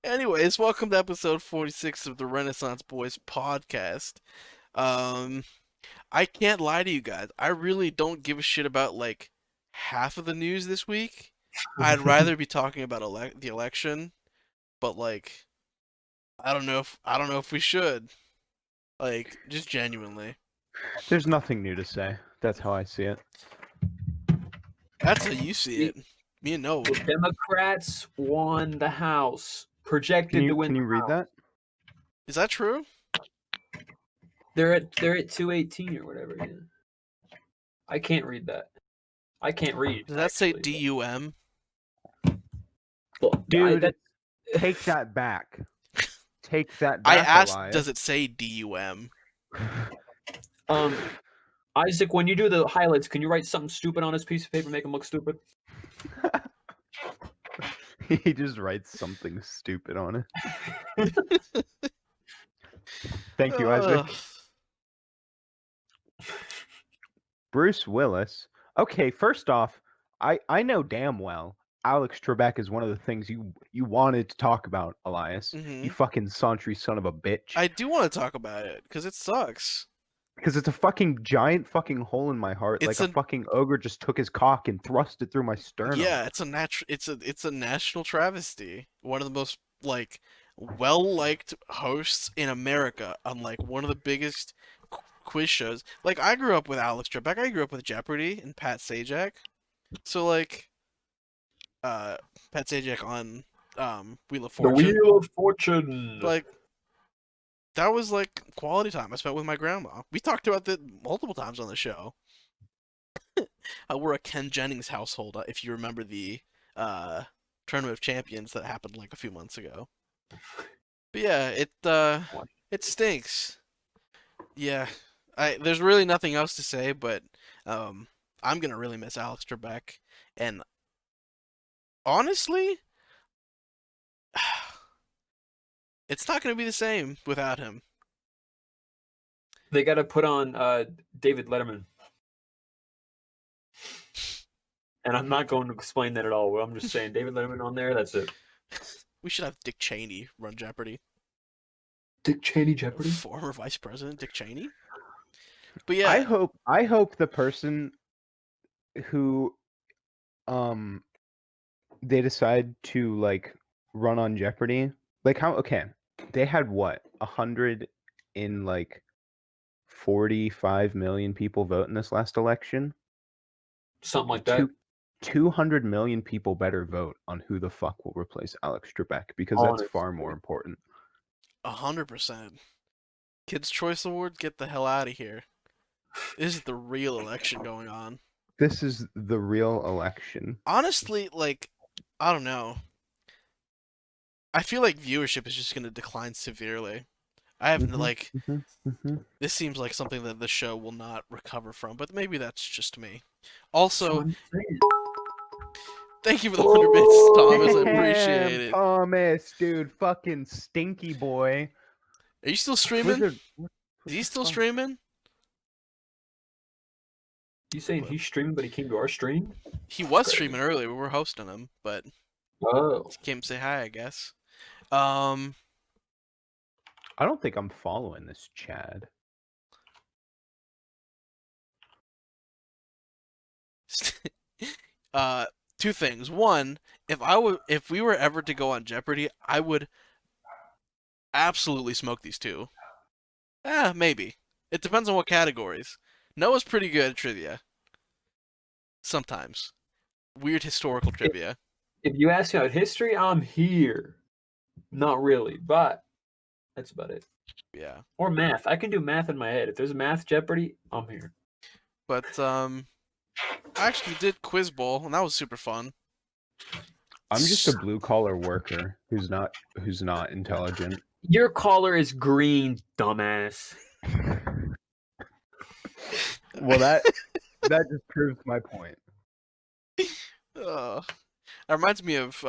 Anyways, welcome to episode 46 of the Renaissance Boys podcast. Um, I can't lie to you guys. I really don't give a shit about like half of the news this week. I'd rather be talking about the election, but like I don't know if we should. Like just genuinely. There's nothing new to say. That's how I see it. That's how you see The it. Me and Noah. Democrats won the House, Can projected to you win can the you read House. that? Is that true? They're at 218 or whatever. Yeah. I can't read that. I can't read. Does that say actually. DUM? Well, Dude, take that back. Take that I back, asked, Elias. does it say DUM? Isaac, when you do the highlights, can you write something stupid on this piece of paper, make him look stupid? He just writes something stupid on it. Thank you, Isaac. Bruce Willis. Okay, first off, I know damn well Alex Trebek is one of the things you wanted to talk about, Elias. Mhm. You fucking sauntry son of a bitch. I do want to talk about it because it sucks. Because it's a fucking giant fucking hole in my heart, It's like a fucking ogre just took his cock and thrust it through my sternum. Yeah, it's a national travesty. One of the most like well-liked hosts in America on like one of the biggest quiz shows. Like I grew up with Alex Trebek. I grew up with Jeopardy and Pat Sajak. So like Pat Sajak on Wheel of Fortune. The Wheel of Fortune. Like that was like quality time I spent with my grandma. We talked about that multiple times on the show. We're a Ken Jennings household, if you remember the Tournament of Champions that happened like a few months ago. But yeah, it stinks. Yeah, there's really nothing else to say, but I'm gonna really miss Alex Trebek, and honestly, it's not gonna be the same without him. They got to put on David Letterman. And I'm not going to explain that at all. I'm just saying David Letterman on there, that's it. We should have Dick Cheney run Jeopardy. Dick Cheney Jeopardy? Former Vice President Dick Cheney? But yeah. I hope the person who they decide to like run on Jeopardy, like how they had what 100 in like 45 million people vote in this last election. Something like that. 200 million people better vote on who the fuck will replace Alex Trebek, because that's far more important. 100%. Kids' Choice Award, get the hell out of here. This is the real election going on. This is the real election. Honestly, like, I don't know. I feel like viewership is just going to decline severely. I have like, this seems like something that the show will not recover from, but maybe that's just me. Also, thank you for the 100 bits, Thomas. I appreciate it. Thomas, dude, fucking stinky boy. Are you still streaming? Is he still streaming? You saying he's streaming, but he came to our stream? He was streaming earlier. We were hosting him, but he came to say hi, I guess. I don't think I'm following this Chad. Two things. One, if we were ever to go on Jeopardy, I would absolutely smoke these two. Maybe. It depends on what categories. Noah's pretty good at trivia. Sometimes. Weird historical trivia. If you ask me about history, I'm here. Not really, but that's about it. Yeah. Or math. I can do math in my head. If there's a math Jeopardy, I'm here. But I actually did Quiz Bowl, and that was super fun. I'm just a blue collar worker who's not intelligent. Your collar is green, dumbass. Well, that just proves my point. That reminds me of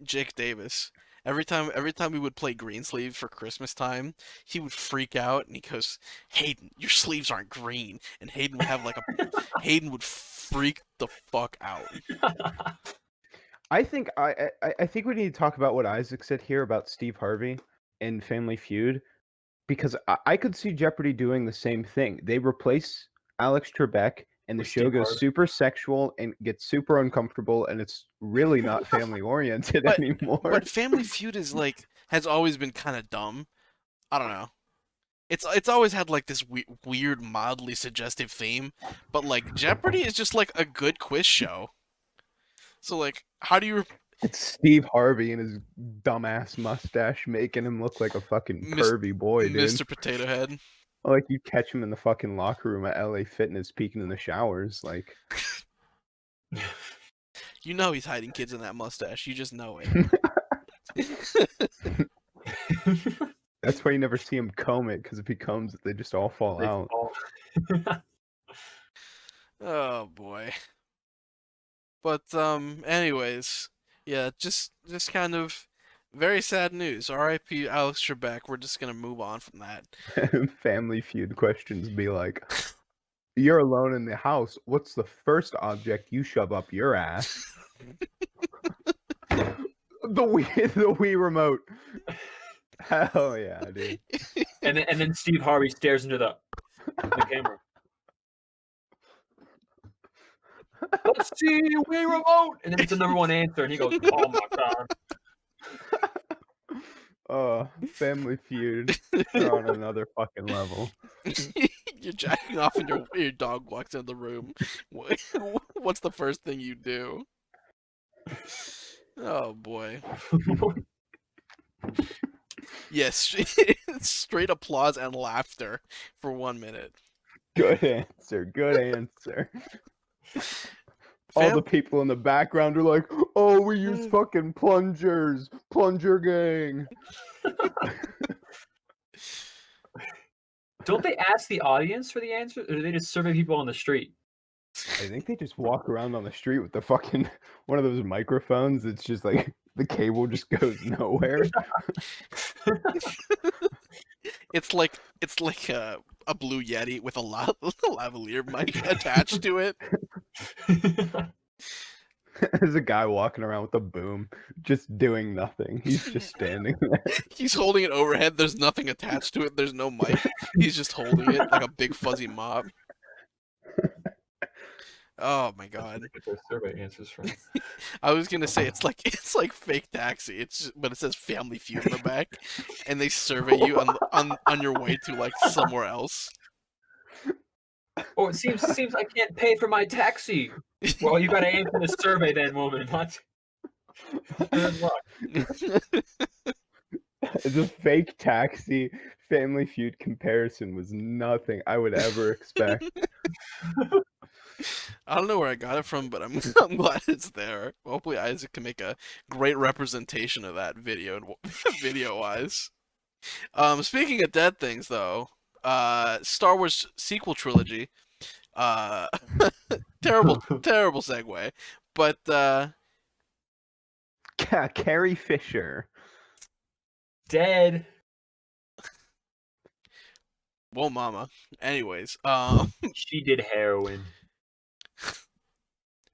Jake Davis. Every time we would play Greensleeve for Christmas time, he would freak out and he goes, "Hayden, your sleeves aren't green." And Hayden would have Hayden would freak the fuck out. I think I think we need to talk about what Isaac said here about Steve Harvey and Family Feud, because I could see Jeopardy doing the same thing. They replace Alex Trebek, and the With show Steve goes Harvey. super sexual and gets super uncomfortable, and it's really not family oriented But anymore. but Family Feud is like has always been kind of dumb. I don't know. It's always had like this weird, mildly suggestive theme, but like Jeopardy is just like a good quiz show. So like, how do you It's Steve Harvey and his dumbass mustache making him look like a fucking Mis- pervy boy, dude. Mr. Potato Head? Like you catch him in the fucking locker room at LA Fitness peeking in the showers, like You know he's hiding kids in that mustache. You just know it. that's why you never see him comb it, because if he combs it, they just all fall They out. fall. Oh boy. But anyways, yeah, just kind of very sad news. R.I.P. Alex Trebek. We're just gonna move on from that. Family Feud questions be like, "You're alone in the house. What's the first object you shove up your ass?" the Wii remote. Hell yeah, dude. And then Steve Harvey stares into the camera. Let's see, Wii remote, and then it's the number one answer, and he goes, "Oh my god." Family Feud. They're on another fucking level. You're jacking off and your dog walks in the room. What's the first thing you do? Oh boy. Yes, straight applause and laughter for 1 minute. Good answer. Good answer. All the people in the background are like, "Oh, we use fucking plungers. Plunger gang." Don't they ask the audience for the answer, or do they just survey people on the street? I think they just walk around on the street with the fucking one of those microphones. It's just like the cable just goes nowhere. It's like a Blue Yeti with a lavalier mic attached to it. There's a guy walking around with a boom, just doing nothing. He's just standing there. He's holding it overhead. There's nothing attached to it. There's no mic. He's just holding it like a big fuzzy mop. Oh my god! Get those survey answers from. I was gonna say it's like fake taxi. But it says Family Feud in the back, and they survey you on your way to like somewhere else. Oh, it seems I can't pay for my taxi. Well, you got to answer the survey then, woman. What? Good luck. The fake taxi Family Feud comparison was nothing I would ever expect. I don't know where I got it from, but I'm glad it's there. Hopefully Isaac can make a great representation of that video wise. Speaking of dead things though, Star Wars sequel trilogy. Terrible segue. But Carrie Fisher. Dead. Well, mama. Anyways, She did heroin.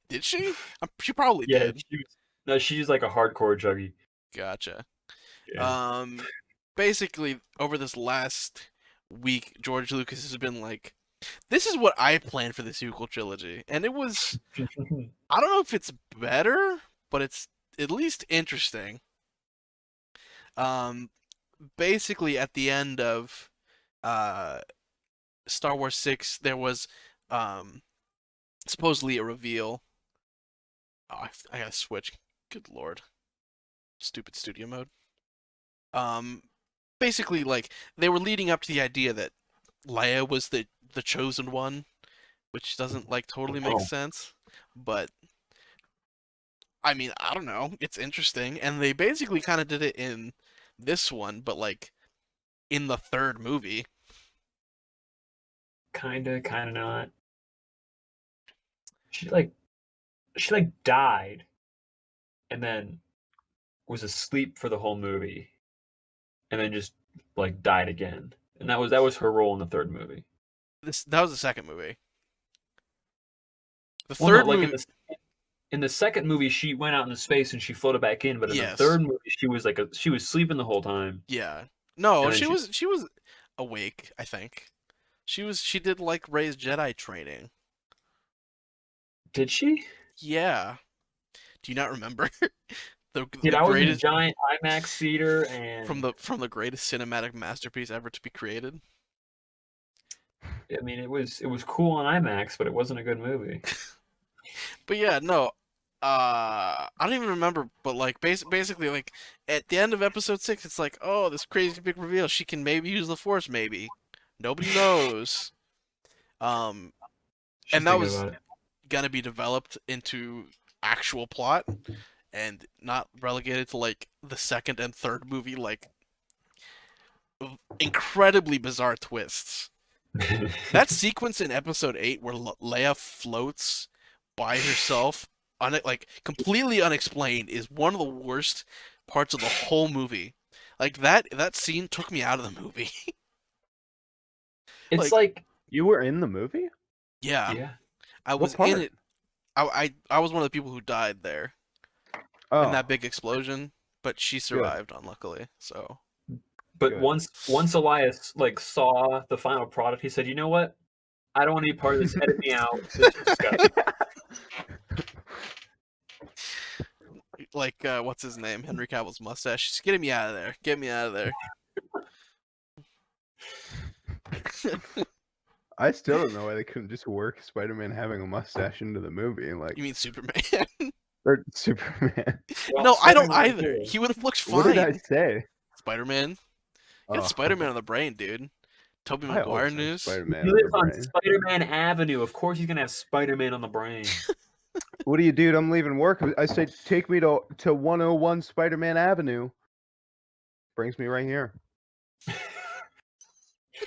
did she? She probably Yeah, did. she's like a hardcore juggy. Gotcha. Yeah. Basically, over this last week, George Lucas has been like, "This is what I planned for the sequel trilogy," and it was. I don't know if it's better, but it's at least interesting. Basically, at the end of Star Wars 6, there was supposedly a reveal. Oh, I gotta switch. Good lord. Stupid studio mode. Basically, like, they were leading up to the idea that Leia was the chosen one, which doesn't, like, totally make sense. But, I mean, I don't know. It's interesting. And they basically kind of did it in this one, but, like, in the third movie. Kinda not. She died, and then was asleep for the whole movie, and then just like died again, and that was her role in the third movie. That was the second movie. The Well, no, third like movie. in the second movie she went out into space and she floated back in, but in the Yes. third movie she was sleeping the whole time. Yeah. No, And then she was awake, I think. She did like Rey's Jedi training. Did she? Yeah. Do you not remember? Dude, the I was in a greatest giant IMAX theater and from the greatest cinematic masterpiece ever to be created. I mean it was cool on IMAX, but it wasn't a good movie. But yeah, no. I don't even remember, but like basically like at the end of episode 6 it's like, "Oh, this crazy big reveal. She can maybe use the Force maybe. Nobody knows." She's And that thinking was about it. gonna be developed into actual plot and not relegated to like the second and third movie like incredibly bizarre twists. That sequence in episode 8 where Leia floats by herself like completely unexplained is one of the worst parts of the whole movie. Like that scene took me out of the movie. It's like You were in the movie? Yeah, yeah. I What was part? in it. I was one of the people who died there Oh, in that big explosion, but she survived unluckily. So But Good. once Elias like saw the final product, he said, "You know what? I don't want to be part of this. Edit me out. This is disgusting." like what's his name? Henry Cavill's mustache. Just get me out of there. Get me out of there. I still don't know why they couldn't just work Spider-Man having a mustache into the movie, like, You mean Superman? or Superman. Well, No, I don't Spider-Man either. too. He would have looked fine. What did I say? Spider-Man. You Oh, got Spider-Man on the brain, dude. Tobey I Maguire always have news. Spider-Man He on the lives on brain. Spider-Man Avenue. Of course, he's gonna have Spider-Man on the brain. What do you do? I'm leaving work. I say, take me to 101 Spider-Man Avenue. Brings me right here.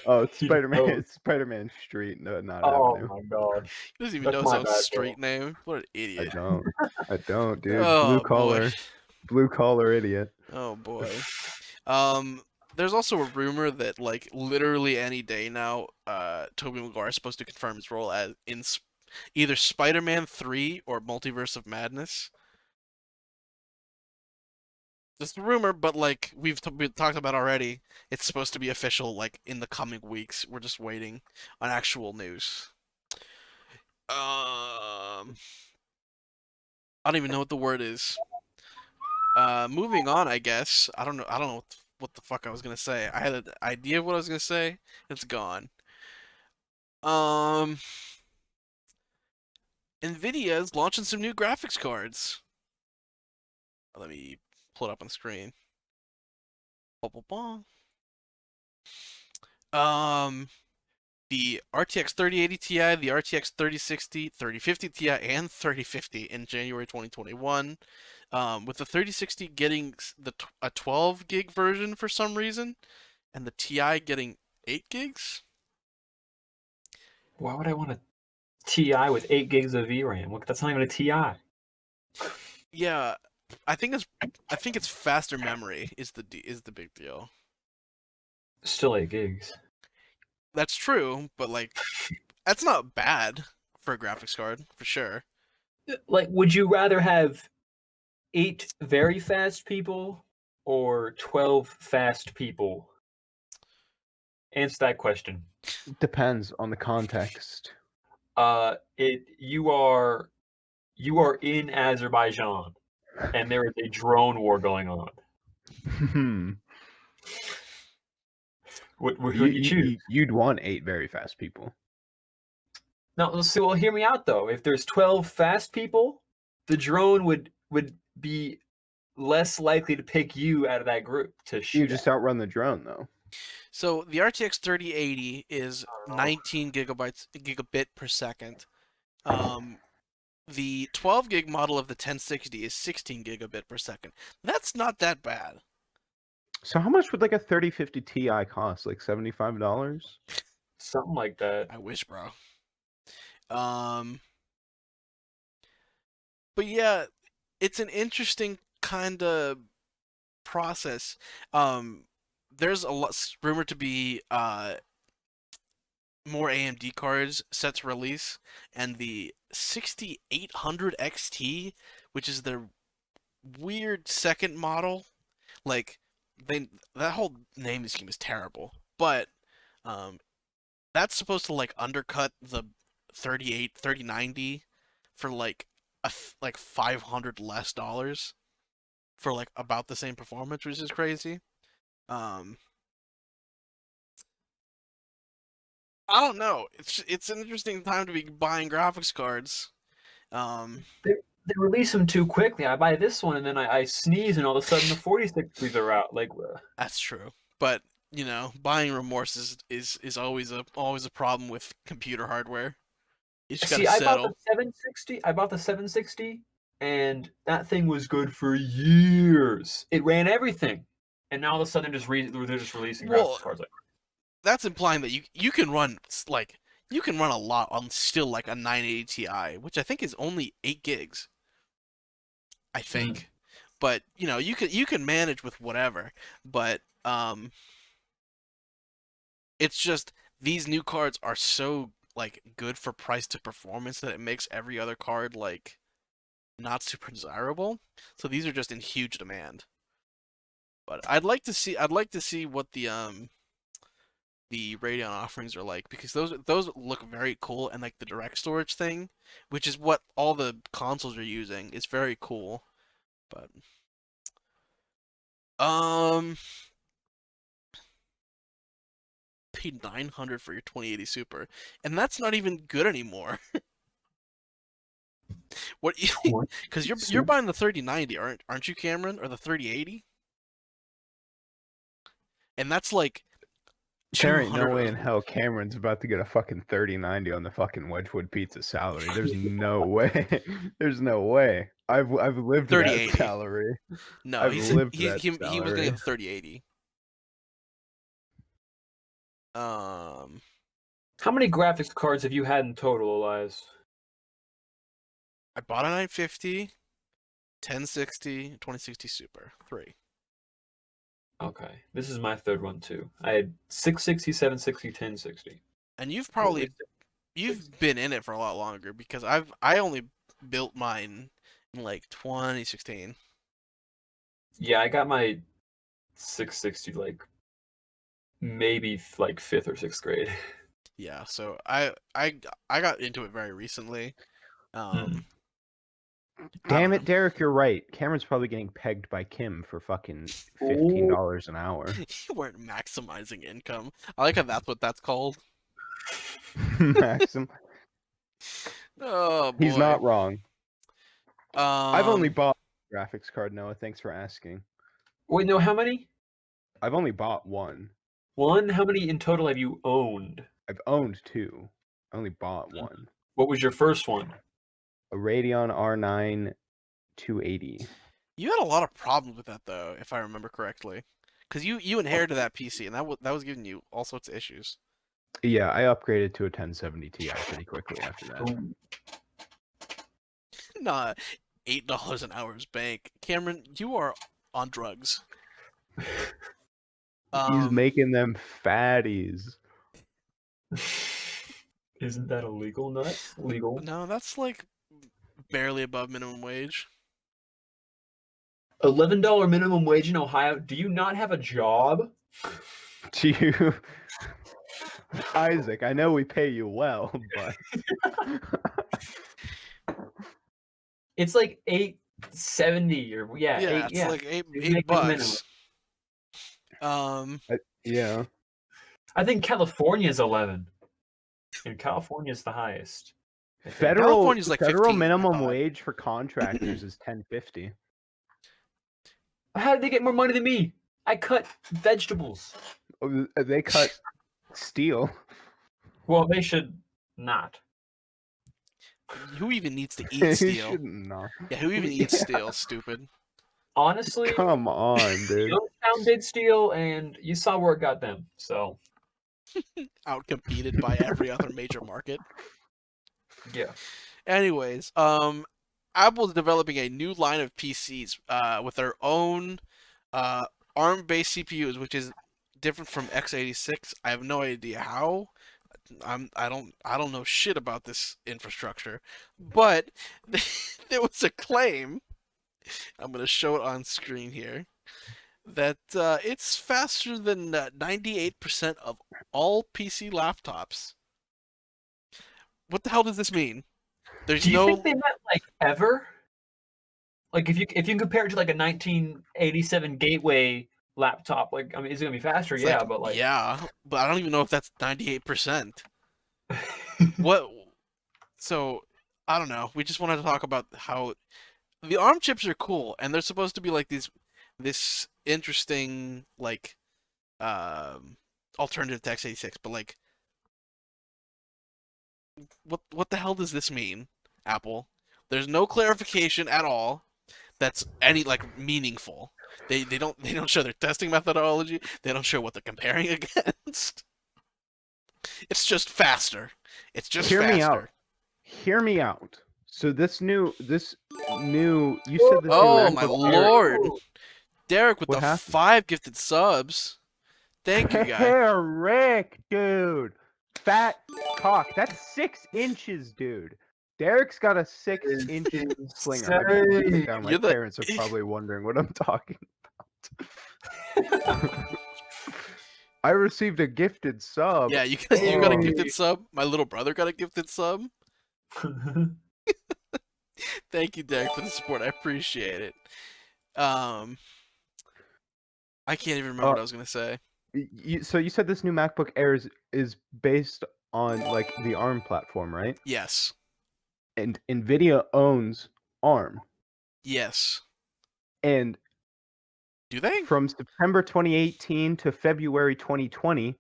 Oh, it's You Spider-Man. know. It's Spider-Man Street, no, not Oh Avenue. my god. He doesn't even That's know his my own bad, street Bill. name. What an I idiot. don't. I don't, dude. Oh, Blue collar idiot. Oh boy. There's also a rumor that like literally any day now, Tobey Maguire is supposed to confirm his role as in either Spider-Man 3 or Multiverse of Madness. Just a rumor, but like we talked about already, it's supposed to be official like in the coming weeks. We're just waiting on actual news. I don't even know what the word is. Moving on, I guess. I don't know. I don't know what the fuck I was gonna say. I had an idea of what I was gonna say. It's gone. Um, Nvidia is launching some new graphics cards. Let me pull it up on the screen. The RTX 3080 Ti, the RTX 3060, 3050 Ti, and 3050 in January 2021. With the 3060 getting a 12 gig version for some reason, and the Ti getting 8 gigs. Why would I want a TI with 8 gigs of VRAM? Look, that's not even a TI. Yeah, I think it's faster memory is the big deal. Still 8 gigs. That's true, but like that's not bad for a graphics card for sure. Like, would you rather have 8 very fast people or 12 fast people? Answer that question. Depends on the context. You are in Azerbaijan, and there is a drone war going on. Hmm. What would you choose? You'd want 8 very fast people. No, let's see. Well, hear me out though. If there's 12 fast people, the drone would be less likely to pick you out of that group to shoot. You just outrun the drone, though. So the RTX 3080 is 19 gigabit per second. The 12 gig model of the 1060 is 16 gigabit per second. That's not that bad. So how much would like a 3050 Ti cost? Like $75? Something like that. I wish, bro. But yeah, it's an interesting kind of process. There's a lot rumored to be more AMD cards set to release, and the 6800 XT, which is their weird second model. Like that whole name scheme is terrible, but um, that's supposed to like undercut the 3090 for like like $500 less for like about the same performance, which is crazy. Um, I don't know. It's an interesting time to be buying graphics cards. Um, They release them too quickly. I buy this one and then I sneeze and all of a sudden the 4060s are out. Like, that's true, but you know, buying remorse is always a problem with computer hardware. You just gotta see, I bought the settle. 760. I bought the 760, and that thing was good for years. It ran everything, and now all of a sudden they're just releasing Well, graphics cards like. that's implying that you can run like you can run a lot on still like a 980 Ti, which I think is only 8 gigs. I think, but you know you can manage with whatever. But it's just these new cards are so like good for price to performance that it makes every other card like not super desirable. So these are just in huge demand. But I'd like to see what the Radeon offerings are like, because those look very cool, and like the direct storage thing, which is what all the consoles are using, is very cool. But um paid 900 for your 2080 Super, and that's not even good anymore. What? Because you're buying the 3090, aren't you, Cameron, or the 3080? And that's like There ain't no 200. way in hell Cameron's about to get a fucking 3090 on the fucking Wedgwood Pizza salary. There's no way. There's no way. I've lived that 3080. salary. No, I've he lived he that he he was gonna salary. get the 3080. How many graphics cards have you had in total, Elias? I bought a 950, 1060, 2060 Super. 3. Okay, this is my third one too. I had 660, 760, 1060. And What was you've been in it for a lot longer, because I only built mine in like 2016. Yeah, I got my 660 like maybe like fifth or sixth grade. Yeah, so I got into it very recently. I Damn don't it, know. Derek, you're right. Cameron's probably getting pegged by Kim for fucking $15 an hour. You weren't maximizing income. I like how that's what that's called. Maxim. Oh boy. He's not wrong. I've only Um, bought a graphics card, Noah. Thanks for asking. Wait, no, how many? I've only bought one. One? How many in total have you owned? I've owned two. I only bought one. What was your first one? A Radeon R9 280. you had a lot of problems with that though, if I remember correctly, because you inherited that PC, and that was giving you all sorts of issues. Yeah, I upgraded to a 1070 Ti pretty quickly after that. Ooh. Nah, $8 an hour is bank. Cameron, you are on drugs. He's making them fatties. Isn't that illegal? Not legal. No, that's like barely above minimum wage. $11 minimum wage in Ohio. Do you not have a job? To you, Isaac, I know we pay you well, but It's like $8.70 or Yeah, eight. it's like You eight make the minimum. bucks. yeah. I think California is 11, and California is the highest. I think. Federal California's like 15, I minimum thought. wage for contractors is $10.50. How did they get more money than me? I cut vegetables. Oh, they cut steel. Well, they should not. Who even needs to You eat steel? shouldn't know. Yeah, who even eats steel? Stupid. Honestly, Come on, dude. Youngstown did steal, and you saw where it got them. So Outcompeted by every other major market. yeah. Anyways, Apple's developing a new line of PCs with their own ARM-based CPUs, which is different from x86. I have no idea how. I don't know shit about this infrastructure, but there was a claim. I'm gonna show it on screen here. That it's faster than 98% of all PC laptops. What the hell does this mean? There's Do you no. think they meant like ever? Like if you can compare it to like a 1987 Gateway laptop, like I mean, is it gonna be faster? It's Yeah, like, but like yeah, but I don't even know if that's 98%. What? So I don't know. We just wanted to talk about how the ARM chips are cool, and they're supposed to be like this interesting like alternative to x86, but like what the hell does this mean, Apple? There's no clarification at all that's any like meaningful. They don't show their testing methodology. They don't show what they're comparing against. It's just faster. It's just Hear me out. faster. Hear me out. So this new you said this new Oh my MacBook Air- lord. Derek with What the happened? 5 gifted subs. Thank you, guy. Derek, dude. Fat cock. That's 6 inches, dude. Derek's got a 6-inch slinger. I can't keep it down. My You're the- parents are probably wondering what I'm talking about. I received a gifted sub. Yeah, you got a Oh. gifted sub. My little brother got a gifted sub. Thank you, Derek, for the support. I appreciate it. I can't even remember what I was gonna say. So you said this new MacBook Air is based on like the ARM platform, right? Yes. And Nvidia owns ARM. Yes. And Do they? from September 2018 to February 2020,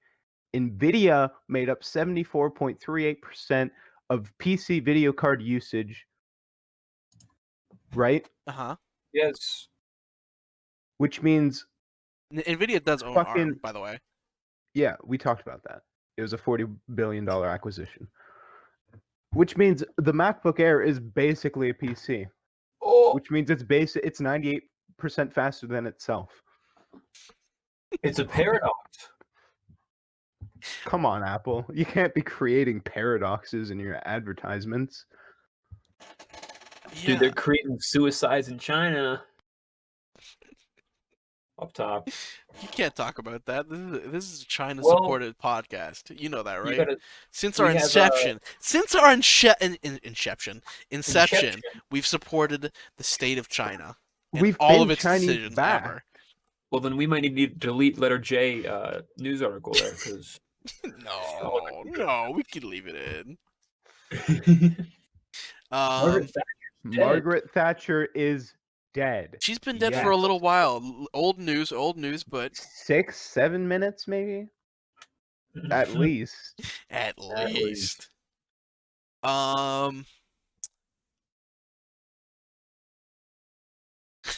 Nvidia made up 74.38% of PC video card usage, right? Uh-huh. yes. Which means, Nvidia does own Fucking- ARM, by the way. yeah, we talked about that. It was a $40 billion acquisition. Which means the MacBook Air is basically a PC. Oh, Which means it's 98% faster than itself. it's a paradox. Come on, Apple. You can't be creating paradoxes in your advertisements. Yeah. Dude, they're creating suicides in China. Up top. You can't talk about that. This is a China-supported podcast. You know that, You right? gotta Since we our have, inception, inception, we've supported the state of China and We've all been of its Chinese decisions back. ever. Well, then we might need to delete letter J news article there because No, we can leave it in. Margaret Thatcher. Margaret Thatcher is dead. She's been dead for a Yes. little while. Old news, but 6-7 minutes, maybe? At least. at At least. least. I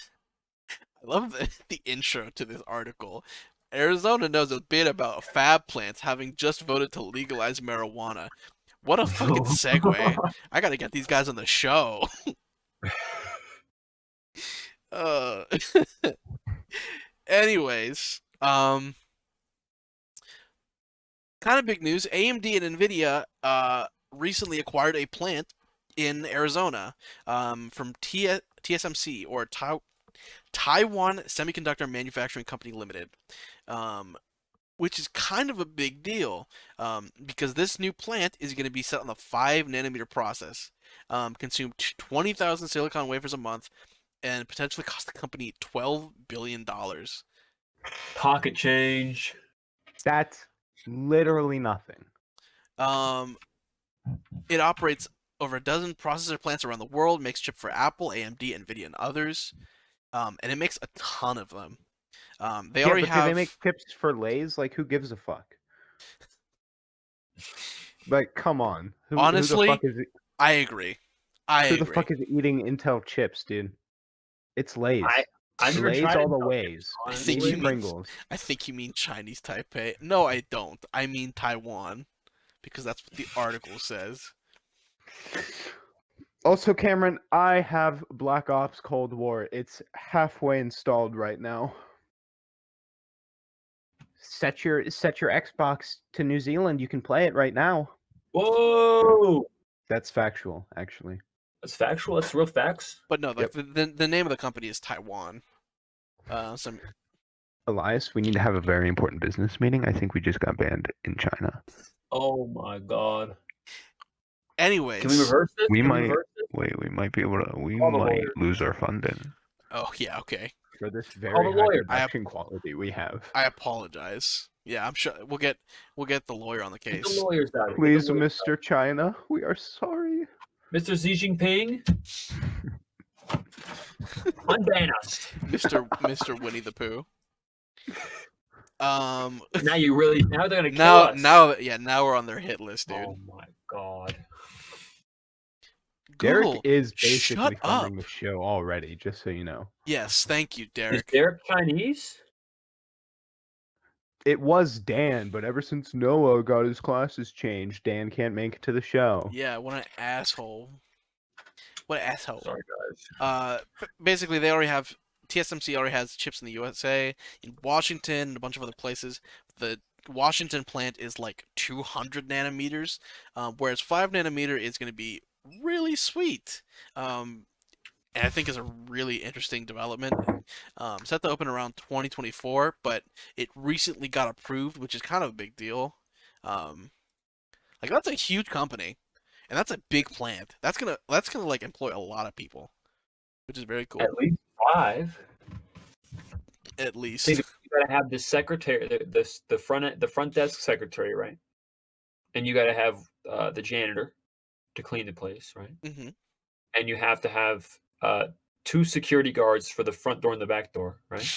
love the intro to this article. Arizona knows a bit about fab plants having just voted to legalize marijuana. What a fucking segue. I gotta get these guys on the show. Anyways, kind of big news. AMD and Nvidia recently acquired a plant in Arizona from TSMC, or Taiwan Semiconductor Manufacturing Company Limited, which is kind of a big deal because this new plant is going to be set on the 5-nanometer process, consume 20,000 silicon wafers a month, and potentially cost the company $12 billion. Pocket change. That's literally nothing. It operates over a dozen processor plants around the world, makes chip for Apple, AMD, Nvidia, and others, and it makes a ton of them. They already but have. do they make chips for Lay's? Like, who gives a fuck? Like, come on. Honestly, who the fuck is I agree. who the fuck is eating Intel chips, dude? It's Lay's. I never Lays tried all it, the though. ways. I think Honestly. you mean- Pringles. I think you mean Chinese Taipei. No, I don't. I mean Taiwan, because that's what the article says. Also, Cameron, I have Black Ops Cold War. It's halfway installed right now. Set your Xbox to New Zealand. You can play it right now. Whoa! That's factual, actually. That's factual. That's real facts. But no, like Yep. the name of the company is Taiwan. Some Elias, we need to have a very important business meeting. I think we just got banned in China. Oh my god. anyways. Can we reverse this? We Can might- reverse this? Wait, we might be able to. We Call the might lawyer. lose our funding Oh yeah, okay. for this Call very the high lawyer. production quality we have. I apologize. Yeah, I'm sure we'll get the lawyer on the Get the case. lawyers out. Please, Mr. China, we are sorry. Mr. Xi Jinping, unban us. Mr. Winnie the Pooh. Now they're gonna kill now us. now we're on their hit list, dude. Oh my god. Google, Derek is shut basically up. funding the show already, just so you know. Yes, thank you, Is Derek. Derek Chinese? It was Dan, but ever since Noah got his classes changed, Dan can't make it to the show. Yeah, what an asshole. What an asshole. Sorry, guys. Basically, they already have TSMC already has chips in the USA, in Washington, and a bunch of other places. The Washington plant is like 200 nanometers, whereas 5 nanometer is going to be really sweet. And I think is a really interesting development. Set to open around 2024, but it recently got approved, which is kind of a big deal. Like that's a huge company, and that's a big plant. That's gonna like employ a lot of people, which is very cool. At least 5. At least. See, you gotta have the secretary, the front desk secretary, right? And you gotta have the janitor to clean the place, right? hmm And you have to have 2 security guards for the front door and the back door, right?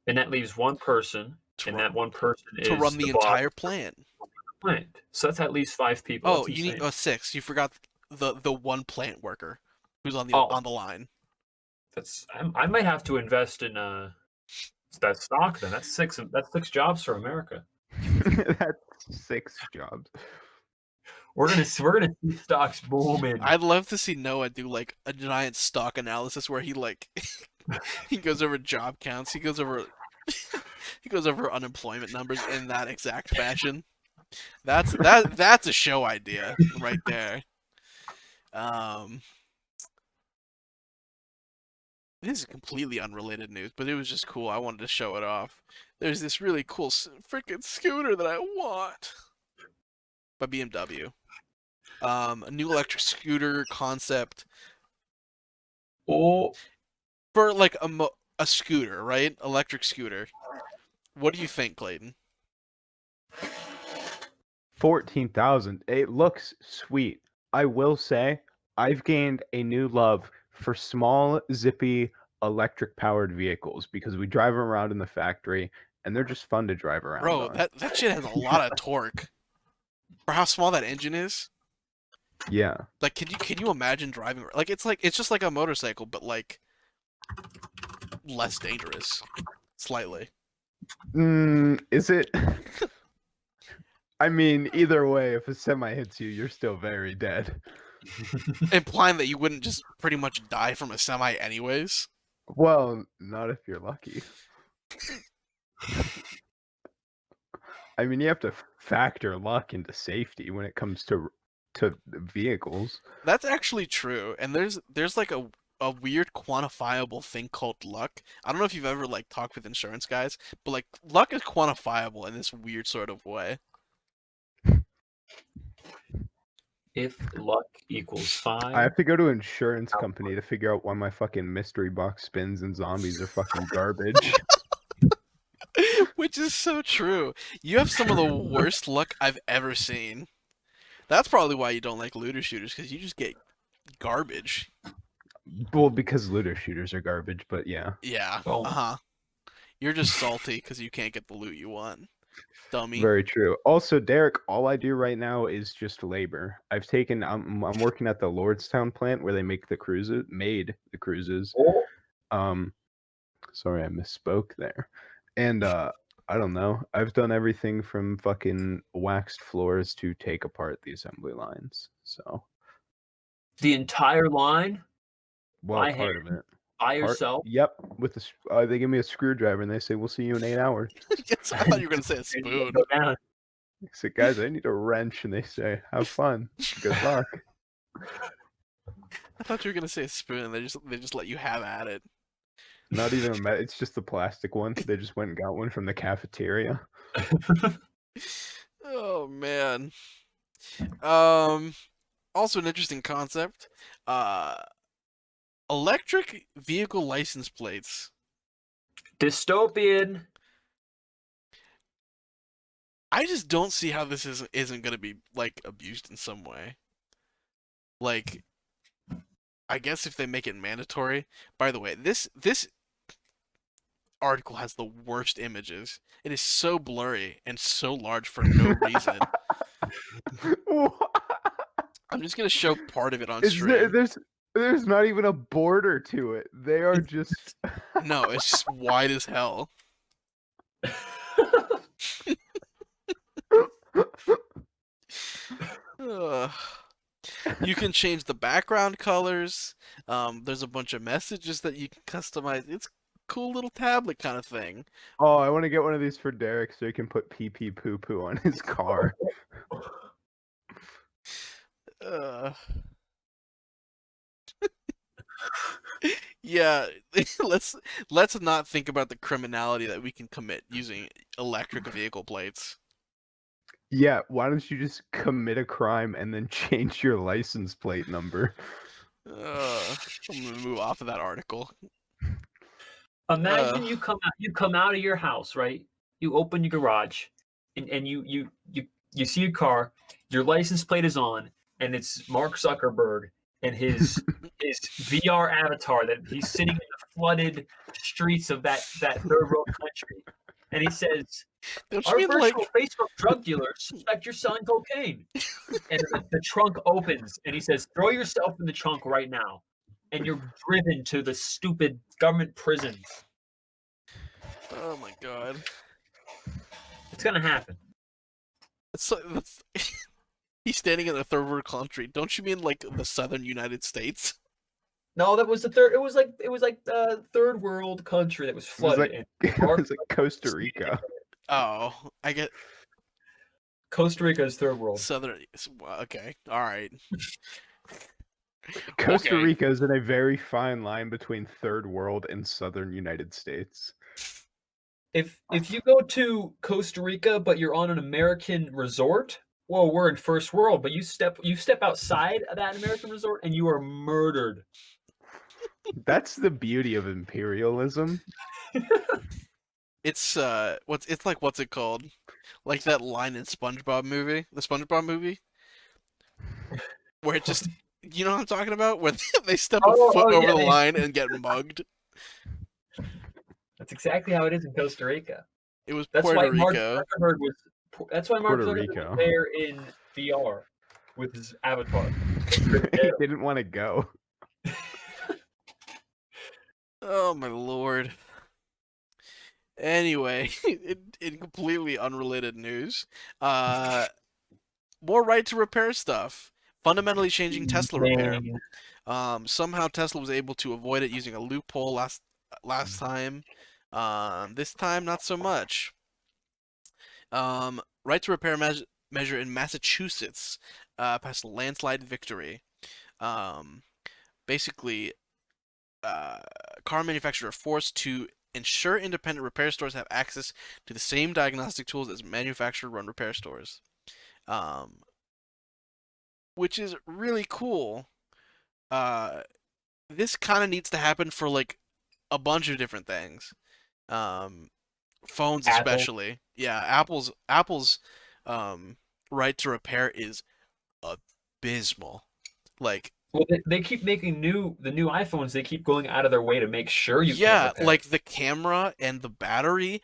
And that leaves one person, To and run- that one person to is run the boss entire plant. of the plant. So that's at least 5 people. Oh, That's you need insane. 6. You forgot the one plant worker who's on the Oh. on the line. That's I might have to invest in that stock then. That's 6 jobs for America. That's 6 jobs. We're gonna see stocks booming. I'd love to see Noah do like a giant stock analysis where he like he goes over job counts, he goes over unemployment numbers in that exact fashion. That's a show idea right there. This is completely unrelated news, but it was just cool. I wanted to show it off. There's this really cool freaking scooter that I want by BMW. A new electric scooter concept Oh, for like a scooter, right? Electric scooter. What do you think, Clayton? 14,000. It looks sweet. I will say, I've gained a new love for small, zippy, electric-powered vehicles because we drive them around in the factory, and they're just fun to drive around Bro, on. that shit has a lot of torque. For how small that engine is. Yeah. Like, can you imagine driving? Like, it's just like a motorcycle, but like less dangerous, slightly. Is it? I mean, either way, if a semi hits you, you're still very dead. Implying that you wouldn't just pretty much die from a semi, anyways. Well, not if you're lucky. I mean, you have to factor luck into safety when it comes to vehicles. That's actually true, and there's like a weird quantifiable thing called luck. I don't know if you've ever like talked with insurance guys, but like luck is quantifiable in this weird sort of way. if luck equals 5. I have to go to an insurance company to figure out why my fucking mystery box spins and zombies are fucking garbage. Which is so true. You have some of the worst luck I've ever seen. That's probably why you don't like looter shooters, because you just get garbage. Well, because looter shooters are garbage, but yeah. Yeah. Oh. Uh-huh. You're just salty because you can't get the loot you want. Dummy. Very true. Also, Derek, all I do right now is just labor. I'm working at the Lordstown plant where they make the cruises. Oh, Sorry, I misspoke there. And I don't know. I've done everything from fucking waxed floors to take apart the assembly lines. So, the entire line? well, By part of hand? it. By yourself? Yep, with they give me a screwdriver and they say we'll see you in 8 hours. Yes, I thought you were gonna say a And you spoon. go down. I said, guys, I need a wrench, and they say, have fun, good luck. I thought you were gonna say a spoon. They just let you have at it. Not even it's just the plastic one. They just went and got one from the cafeteria. Oh man. Also an interesting concept. Electric vehicle license plates. Dystopian. I just don't see how this isn't gonna be like abused in some way. Like, I guess if they make it mandatory. By the way, this article has the worst images. It is so blurry and so large for no reason. I'm just gonna show part of it on stream. There's not even a border to it. They are just No, it's just wide as hell. Ugh. You can change the background colors. There's a bunch of messages that you can customize. It's a cool little tablet kind of thing. Oh, I want to get one of these for Derek so he can put pee pee poo poo on his car. Yeah, let's not think about the criminality that we can commit using electric vehicle plates. Yeah, why don't you just commit a crime and then change your license plate number? I'm gonna move off of that article. Imagine you come out of your house, right? You open your garage, and you see your car. Your license plate is on, and it's Mark Zuckerberg and his VR avatar that he's sitting in the flooded streets of that third world country, and he says, Don't you "Our mean virtual like Facebook drug dealers suspect you're selling cocaine." And the trunk opens, and he says, "Throw yourself in the trunk right now," and you're driven to the stupid government prison. Oh my god. It's gonna happen. He's standing in a third world country. Don't you mean like the southern United States? No, that was the third. It was like third world country that was flooded. It was like Costa Rica. Oh, I get Costa Rica is third world. southern. Okay, all right. Costa Okay. Rica is in a very fine line between third world and southern United States. If you go to Costa Rica but you're on an American resort, well, we're in first world. But you step outside of that American resort and you are murdered. That's the beauty of imperialism. It's what's it called? Like that line in SpongeBob movie, the SpongeBob movie, where it just you know what I'm talking about, where they step a foot over the line and get mugged. That's exactly how it is in Costa Rica. It was That's Puerto why Rico. Mark Zuckerberg was. That's why Mark Puerto Zuckerberg Rico. was there in VR with his avatar. He didn't want to go. Oh my lord. Anyway, in completely unrelated news, more right to repair stuff, fundamentally changing Tesla repair. Somehow Tesla was able to avoid it using a loophole last time. This time not so much. Right to repair measure in Massachusetts passed a landslide victory. Basically, car manufacturers are forced to ensure independent repair stores have access to the same diagnostic tools as manufacturer-run repair stores, which is really cool. This kind of needs to happen for like a bunch of different things. Phones especially. Apple. Yeah, Apple's right to repair is abysmal. Like, well, they keep making the new iPhones. They keep going out of their way to make sure you. Yeah, like the camera and the battery.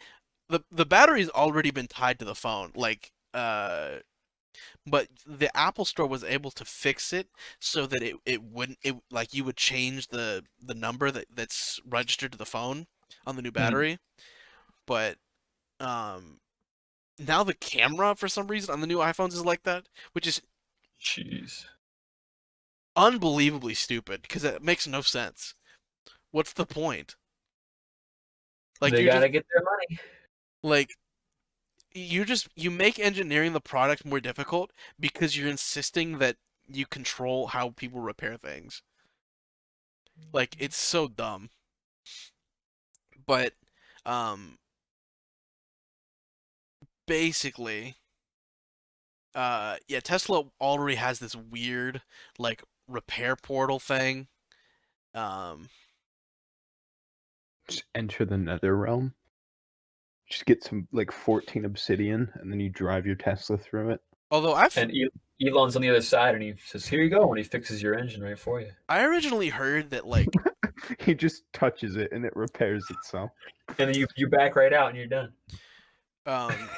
The battery's already been tied to the phone. Like, but the Apple Store was able to fix it so that it wouldn't like you would change the number that's registered to the phone on the new battery. But now the camera for some reason on the new iPhones is like that, which is jeez, unbelievably stupid because it makes no sense. What's the point? Like They you're gotta just get their money. like you make engineering the product more difficult because you're insisting that you control how people repair things. Like it's so dumb. But um basically yeah, Tesla already has this weird like repair portal thing. Um Just enter the nether realm. Just get some like 14 obsidian, and then you drive your Tesla through it. although And Elon's on the other side, and he says, "Here you go," and he fixes your engine right for you. I originally heard that like He just touches it and it repairs itself. And then you back right out, and you're done. um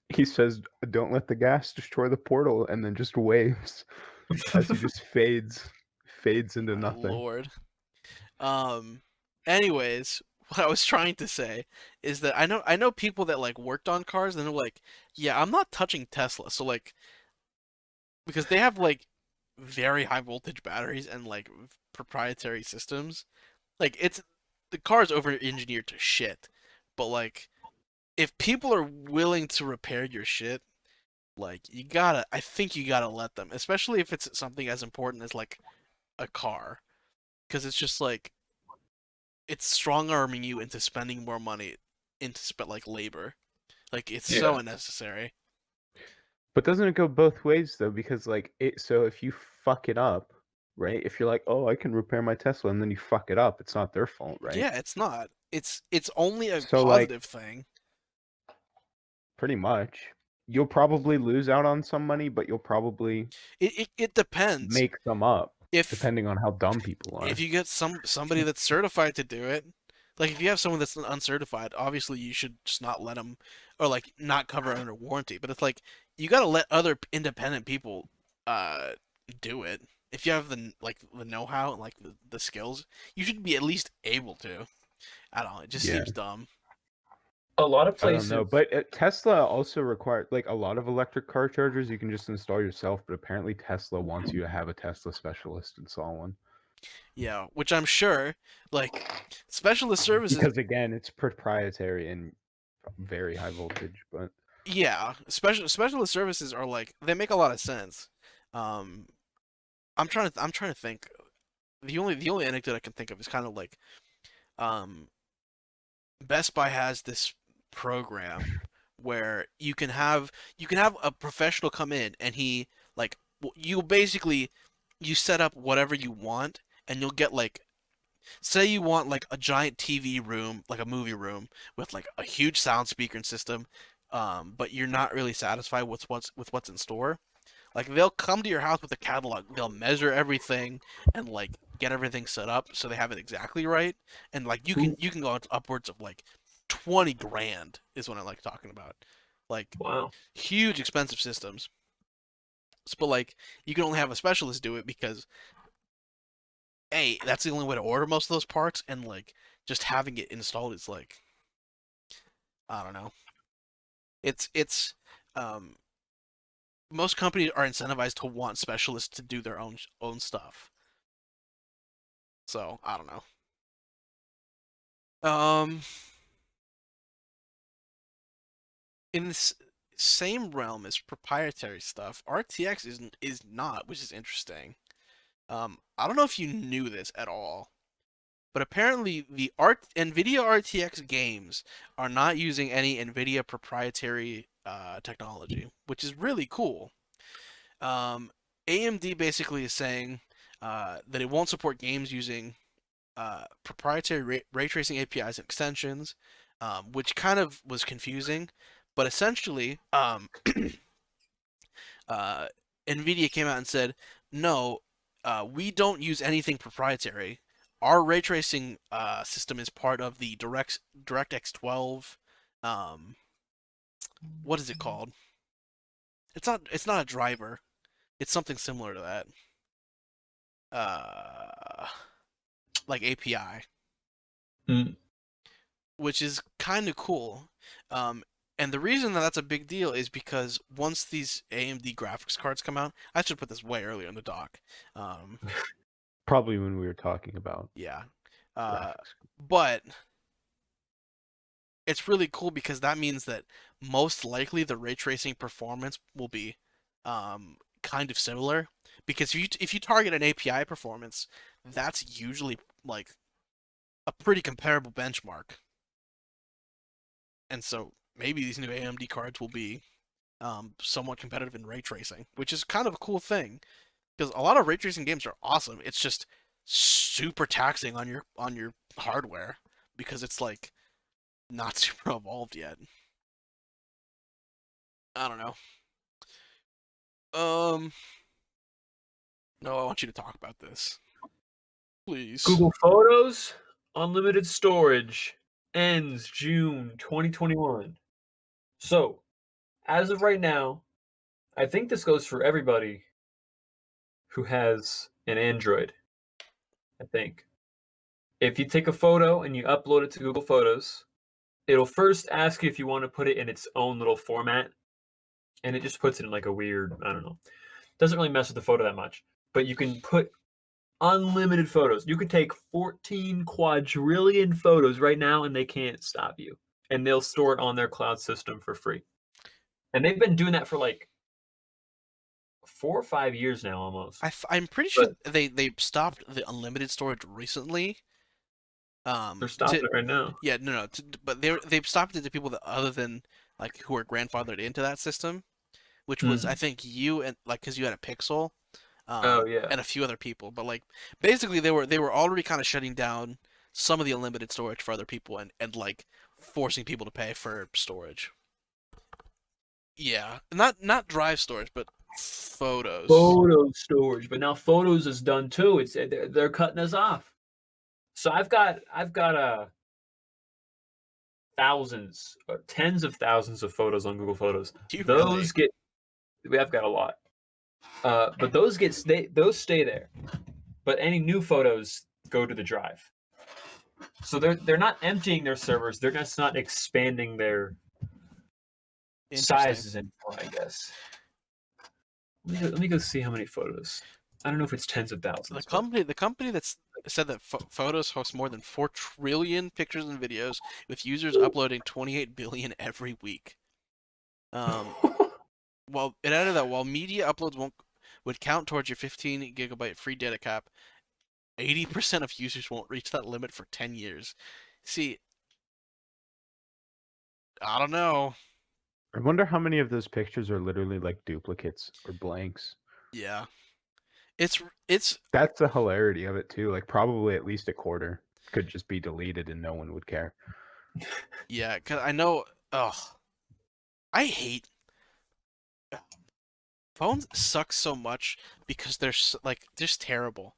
He says, "Don't let the gas destroy the portal," and then just waves as he just fades into my nothing. lord. Anyways, what I was trying to say is that I know people that like worked on cars and they're like, yeah, I'm not touching Tesla. So like because they have like very high voltage batteries and like proprietary systems. Like it's the car's over engineered to shit. But like if people are willing to repair your shit, like I think you gotta let them, especially if it's something as important as like a car, because it's just like it's strong arming you into spending more money into like labor. Like it's so Yeah. unnecessary. But doesn't it go both ways though? Because like it, so if you fuck it up, right? If you're like, "Oh, I can repair my Tesla," and then you fuck it up, it's not their fault, right? Yeah, it's not. It's only a So like, positive thing. pretty much, you'll probably lose out on some money, but you'll probably It depends. make some up, If depending on how dumb people are. if you get somebody that's certified to do it, like if you have someone that's uncertified, obviously you should just not let them, or like not cover under warranty. But it's like you gotta let other independent people uh do it. If you have the like the know-how and like the skills, you should be at least able to. I don't know. It just Yeah. seems dumb. A lot of I don't places. know, but Tesla also requires like a lot of electric car chargers you can just install yourself, but apparently Tesla wants you to have a Tesla specialist install one. Yeah, which I'm sure, like, specialist services. Because again, it's proprietary and very high voltage, but Yeah, specialist services are like they make a lot of sense. Um, I'm trying to think. The only anecdote I can think of is kind of like, um, Best Buy has this program where you can have a professional come in and he like you basically you set up whatever you want and you'll get like say you want like a giant TV room, like a movie room with like a huge sound speaker and system, but you're not really satisfied with what's in store. Like they'll come to your house with a catalog, they'll measure everything and like get everything set up so they have it exactly right, and like you can go upwards of like 20 grand is what I like talking about, like Wow. huge expensive systems. But like you can only have a specialist do it because that's the only way to order most of those parts, and like just having it installed is like I don't know. It's um most companies are incentivized to want specialists to do their own stuff. So I don't know. In this same realm as proprietary stuff, RTX is not, which is interesting. I don't know if you knew this at all, but apparently the NVIDIA RTX games are not using any NVIDIA proprietary technology, which is really cool. AMD basically is saying that it won't support games using proprietary ray tracing APIs and extensions, which kind of was confusing. But essentially, NVIDIA came out and said, no, we don't use anything proprietary. Our ray tracing system is part of the DirectX 12. What is it called? It's not a driver. It's something similar to that. Like API, Mm. which is kind of cool. And the reason that that's a big deal is because once these AMD graphics cards come out, I should put this way earlier in the doc. Probably when we were talking about Yeah. graphics. But it's really cool because that means that most likely the ray tracing performance will be kind of similar. Because if you target an API performance, that's usually like a pretty comparable benchmark. And so maybe these new AMD cards will be somewhat competitive in ray tracing, which is kind of a cool thing. Because a lot of ray tracing games are awesome. It's just super taxing on your hardware because it's like not super evolved yet. I don't know. No, I want you to talk about this, please. Google Photos unlimited storage ends June 2021. So, as of right now, I think this goes for everybody who has an Android. I think. If you take a photo and you upload it to Google Photos, it'll first ask you if you want to put it in its own little format, and it just puts it in like a weird, I don't know. Doesn't really mess with the photo that much, but you can put unlimited photos. You could take 14 quadrillion photos right now and they can't stop you. And they'll store it on their cloud system for free. And they've been doing that for like 4 or 5 years now almost. I'm pretty sure they stopped the unlimited storage recently. They're stopping it right now. Yeah, no, but they've stopped it to people that other than like who are grandfathered into that system, which was I think you and like because you had a Pixel, Oh yeah. and a few other people. But like basically they were already kind of shutting down some of the unlimited storage for other people and like forcing people to pay for storage. Yeah, not drive storage, but photos. Photo storage, but now photos is done too. It's they're cutting us off. So I've got thousands, or tens of thousands of photos on Google Photos. Those get I've got a lot. But those stay there. But any new photos go to the drive. So they're not emptying their servers. They're just not expanding their sizes anymore, I guess. Let me go see how many photos. I don't know if it's tens of thousands. The company that's said that Photos hosts more than 4 trillion pictures and videos, with users uploading 28 billion every week. Well, it added that while media uploads would count towards your 15 gigabyte free data cap, 80% of users won't reach that limit for 10 years. See, I don't know. I wonder how many of those pictures are literally like duplicates or blanks. Yeah. It's That's the hilarity of it too. Like probably at least a quarter could just be deleted and no one would care. Yeah, because I know. I hate phones. Suck so much because they're like just terrible.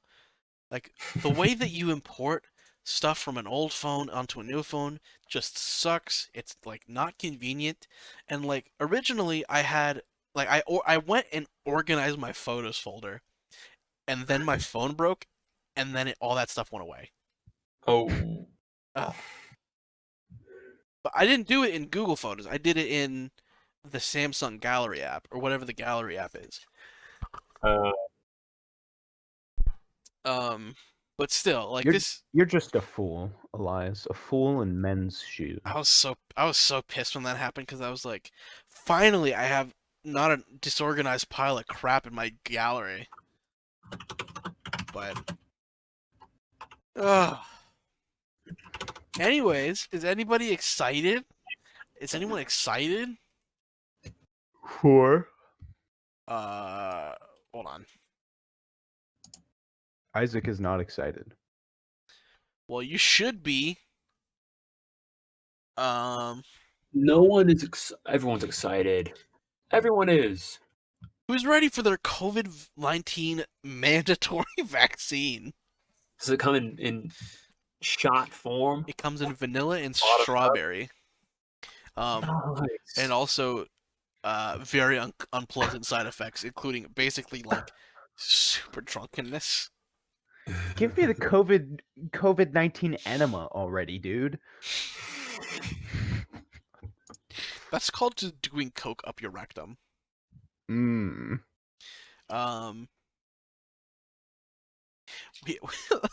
Like the way that you import stuff from an old phone onto a new phone just sucks. It's like not convenient. And like originally I had like I went and organized my photos folder, and then my phone broke, and then all that stuff went away. Oh. But I didn't do it in Google Photos. I did it in the Samsung Gallery app or whatever the Gallery app is. But still, like you're just a fool, Elias. A fool in men's shoes. I was so pissed when that happened because I was like, finally, I have not a disorganized pile of crap in my gallery. But, anyways, is anybody excited? Is anyone excited? For? Hold on. Isaac is not excited. Well, you should be. No one is. Everyone's excited. Everyone is. Who's ready for their COVID-19 mandatory vaccine? Does it come in shot form? It comes in vanilla and strawberry. Nice. And also very unpleasant side effects, including basically like super drunkenness. Give me the COVID-19 enema already, dude. That's called just doing coke up your rectum. We,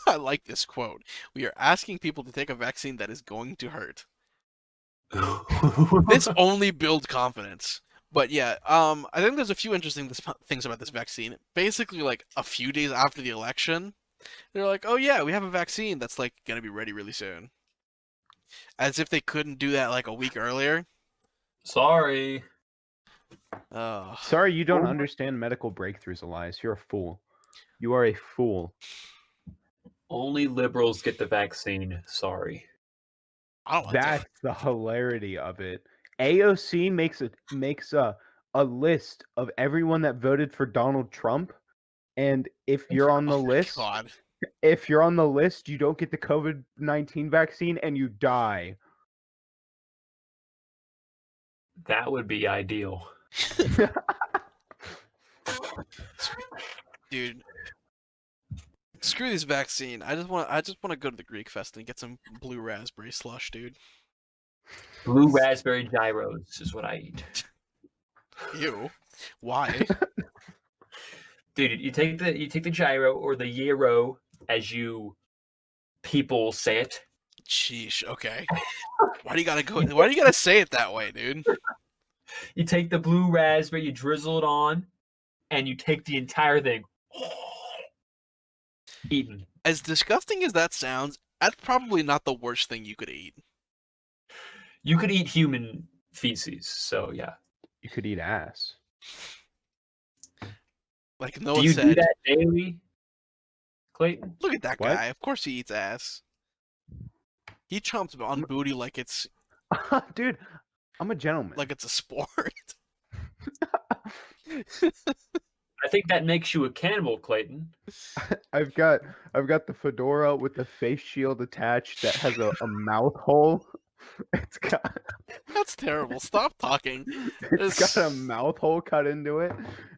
I like this quote. We are asking people to take a vaccine that is going to hurt. This only builds confidence. But yeah, I think there's a few interesting things about this vaccine. Basically, like a few days after the election, they're like, "Oh yeah, we have a vaccine that's like gonna be ready really soon." As if they couldn't do that like a week earlier. Sorry. Oh, Sorry, you don't Oh my- understand medical breakthroughs, Elias. You're a fool. You are a fool. Only liberals get the vaccine. Sorry. I don't want to. That's the hilarity of it. AOC makes a list of everyone that voted for Donald Trump, and if you're on the Oh my list, God. you don't get the COVID-19 vaccine and you die. That would be ideal. Dude, screw this vaccine. I just want to go to the Greek Fest and get some blue raspberry slush, dude. Blue raspberry gyros is what I eat. Ew. Why? Dude, you take the gyro or the gyro as you people say it. Sheesh. Okay. Why do you gotta say it that way, dude? You take the blue raspberry, you drizzle it on, and you take the entire thing. Eaten. As disgusting as that sounds, that's probably not the worst thing you could eat. You could eat human feces, so yeah. You could eat ass. Like Do Noah you do said, that daily, Clayton? look at that What? guy. Of course he eats ass. He chomps on booty like it's Dude, I'm a gentleman. a sport. I think that makes you a cannibal, Clayton. I've got the fedora with the face shield attached that has a mouth hole. It's got That's terrible. Stop talking. it's got a mouth hole cut into it,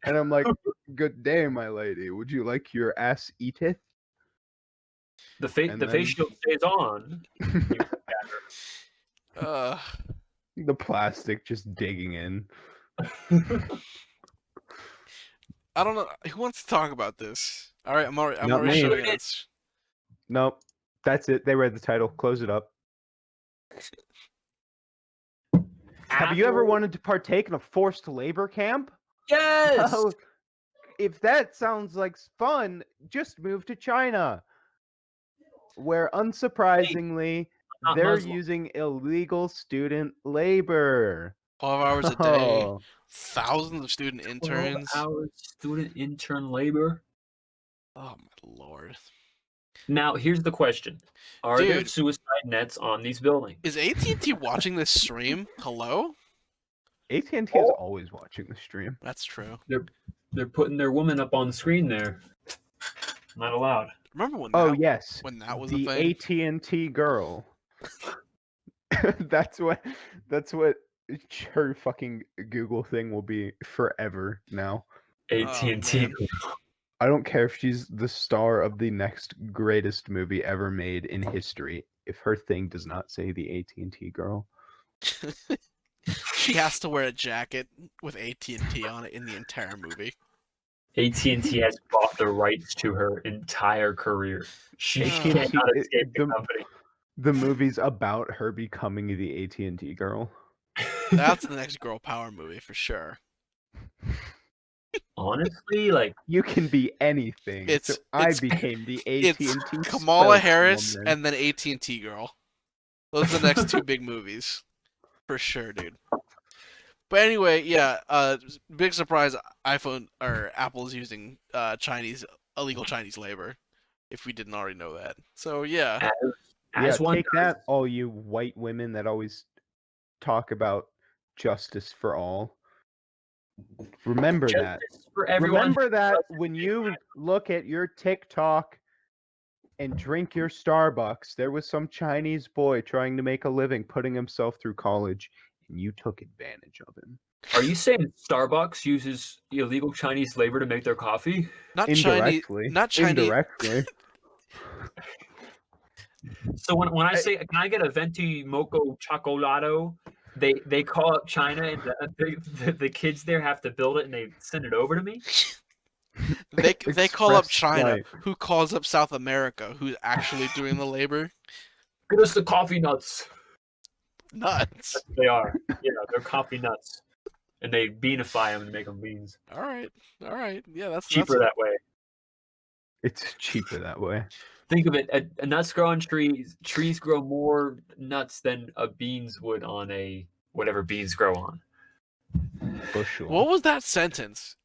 and I'm like, "Good day, my lady. Would you like your ass eateth?" The And face then- shield stays on. Uh, The plastic just digging in. I don't know. Who wants to talk about this? All right, I'm Not already me. showing us. Nope. That's it. They read the title. Close it up. Have you ever Apple- wanted to partake in a forced labor camp? Yes. Well, if that sounds like fun, just move to China, where unsurprisingly not they're Muslim. using illegal student labor. 12 hours a day, Oh, thousands of student 12 interns. hours student intern labor. Oh my lord. Now, here's the question: are there Dude. suicide nets on these buildings? Is AT&T watching this stream? Hello? AT&T is always watching the stream. That's true. They're putting their woman up on the screen there. Not allowed. Remember when Oh that, yes, when that was the a thing? AT&T girl. That's what her fucking Google thing will be forever now. AT&T. man. I don't care if she's the star of the next greatest movie ever made in history. If her thing does not say the AT&T girl, She has to wear a jacket with AT&T on it in the entire movie. AT&T has bought the rights to her entire career. She AT&T cannot escape the the- company. the movie's about her becoming the AT&T girl. That's the next girl power movie for sure. Honestly, like You can be anything. It's- so I it's- became the It's AT&T Kamala Harris spokeswoman. and then AT&T girl. Those are the next two big movies. For sure, dude. But anyway, yeah, big surprise iPhone or Apple is using illegal Chinese labor, if we didn't already know that. So yeah. as Yeah, one take that, all you white women that always talk about justice for all. Remember that. justice for everyone. Remember that justice when for you look at your TikTok and drink your Starbucks, there was some Chinese boy trying to make a living putting himself through college, and you took advantage of him. Are you saying Starbucks uses illegal Chinese labor to make their coffee? Not Chinese. Indirectly. Not Chinese. Indirectly. So when I say, can I get a venti moco chocolato? They call up China and the kids there have to build it and they send it over to me. They call up Express China, flight. who calls up South America, who's actually doing the labor. Get us the coffee nuts. Nuts. They are. Yeah, they're coffee nuts, and they beanify them and make them beans. All right. Yeah, that's Cheaper that way. It's cheaper that way. Think of it: a nuts grow on trees. Trees grow more nuts than a beans would on a whatever beans grow on. Bushel. What was that sentence?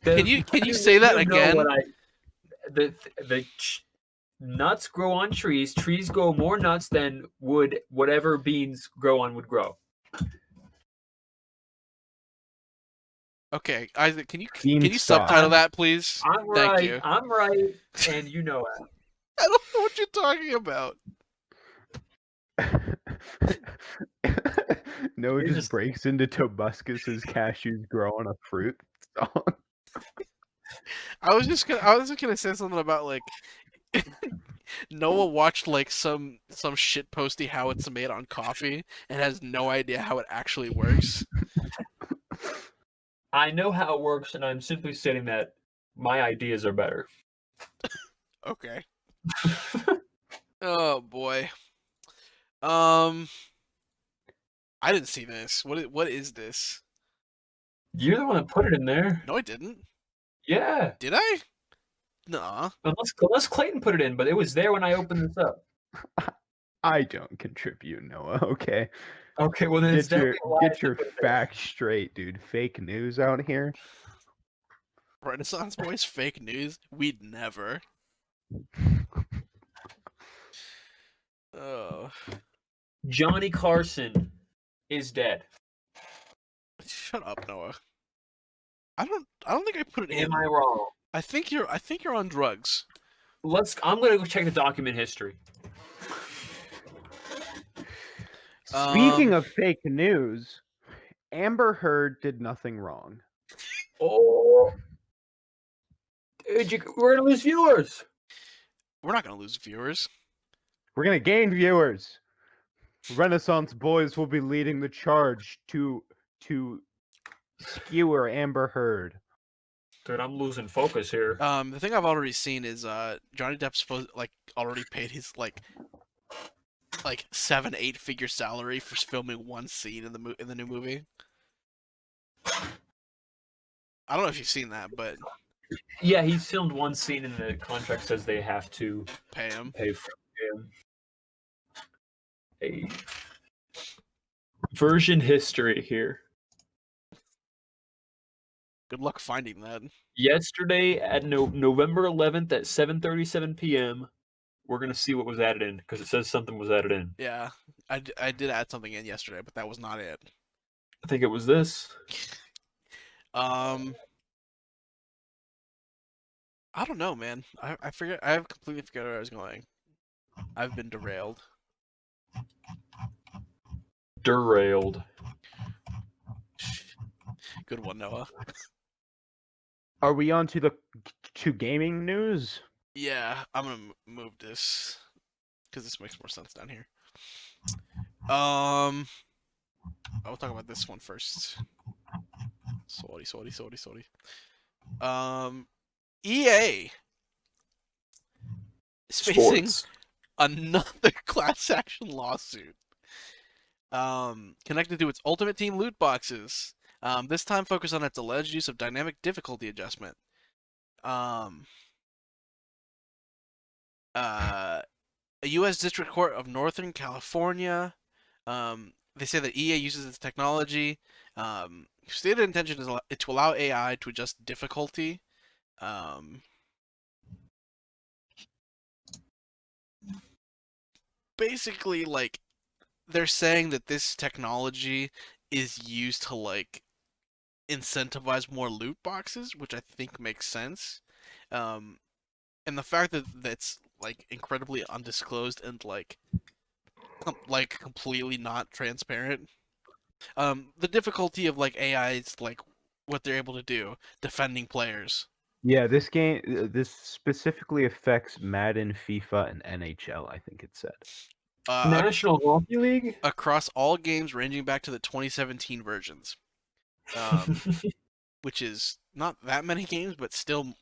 The- Can you say that don't know again? what nuts grow on trees. Trees grow more nuts than would whatever beans grow on would grow. Okay, Isaac, can you Beanstalk. subtitle that, please? I'm Thank right. you. I'm right, and you know it. I don't know what you're talking about. Noah You're just just- breaks into Tobuscus's cashews grow on a fruit song. I was just gonna say something about like Noah watched like some shit posty how it's made on coffee and has no idea how it actually works. I know how it works, and I'm simply stating that my ideas are better. Okay. Oh boy. I didn't see this. What is this? You're the one that put it in there. No, I didn't. Yeah, Did I? Nah. unless Clayton put it in, but it was there when I opened this up. I don't contribute, Noah. Okay, Okay, well then it's get your definitely a lie get if your you put it there. facts straight, dude. Fake news out here. Renaissance Boys fake news? We'd never. Oh. Johnny Carson is dead. Shut up, Noah. I don't think I put it in. Am I wrong? I think you're on drugs. I'm gonna go check the document history. Speaking of fake news, Amber Heard did nothing wrong. Oh, dude, we're gonna lose viewers. We're not gonna lose viewers. We're gonna gain viewers. Renaissance Boys will be leading the charge to skewer Amber Heard. Dude, I'm losing focus here. The thing I've already seen is Johnny Depp already paid his like 7-8 figure salary for filming one scene in the new movie. I don't know if you've seen that, but Yeah, he filmed one scene, and the contract says they have to pay him. pay for him. A version history here. Good luck finding that. Yesterday at November 11th at 7:37 p.m., we're gonna see what was added in because it says something was added in. Yeah, I did add something in yesterday, but that was not it. I think it was this. I don't know, man. I have completely forgot where I was going. I've been derailed. Derailed. Good one, Noah. Are we on to gaming news? Yeah, I'm gonna move this because this makes more sense down here. I'll talk about this one first. Sorry. EA is facing another class action lawsuit. Connected to its Ultimate Team loot boxes. This time focused on its alleged use of dynamic difficulty adjustment. A U.S. District Court of Northern California. They say that EA uses its technology. Stated intention is to allow AI to adjust difficulty. Basically, like, they're saying that this technology is used to, like, incentivize more loot boxes, which I think makes sense. And the fact that that's, like, incredibly undisclosed and, like completely not transparent. The difficulty of, like, AI is, like, what they're able to do, defending players. Yeah, this this specifically affects Madden, FIFA, and NHL, I think it said. National Hockey League? Across all games ranging back to the 2017 versions. Which is not that many games, but still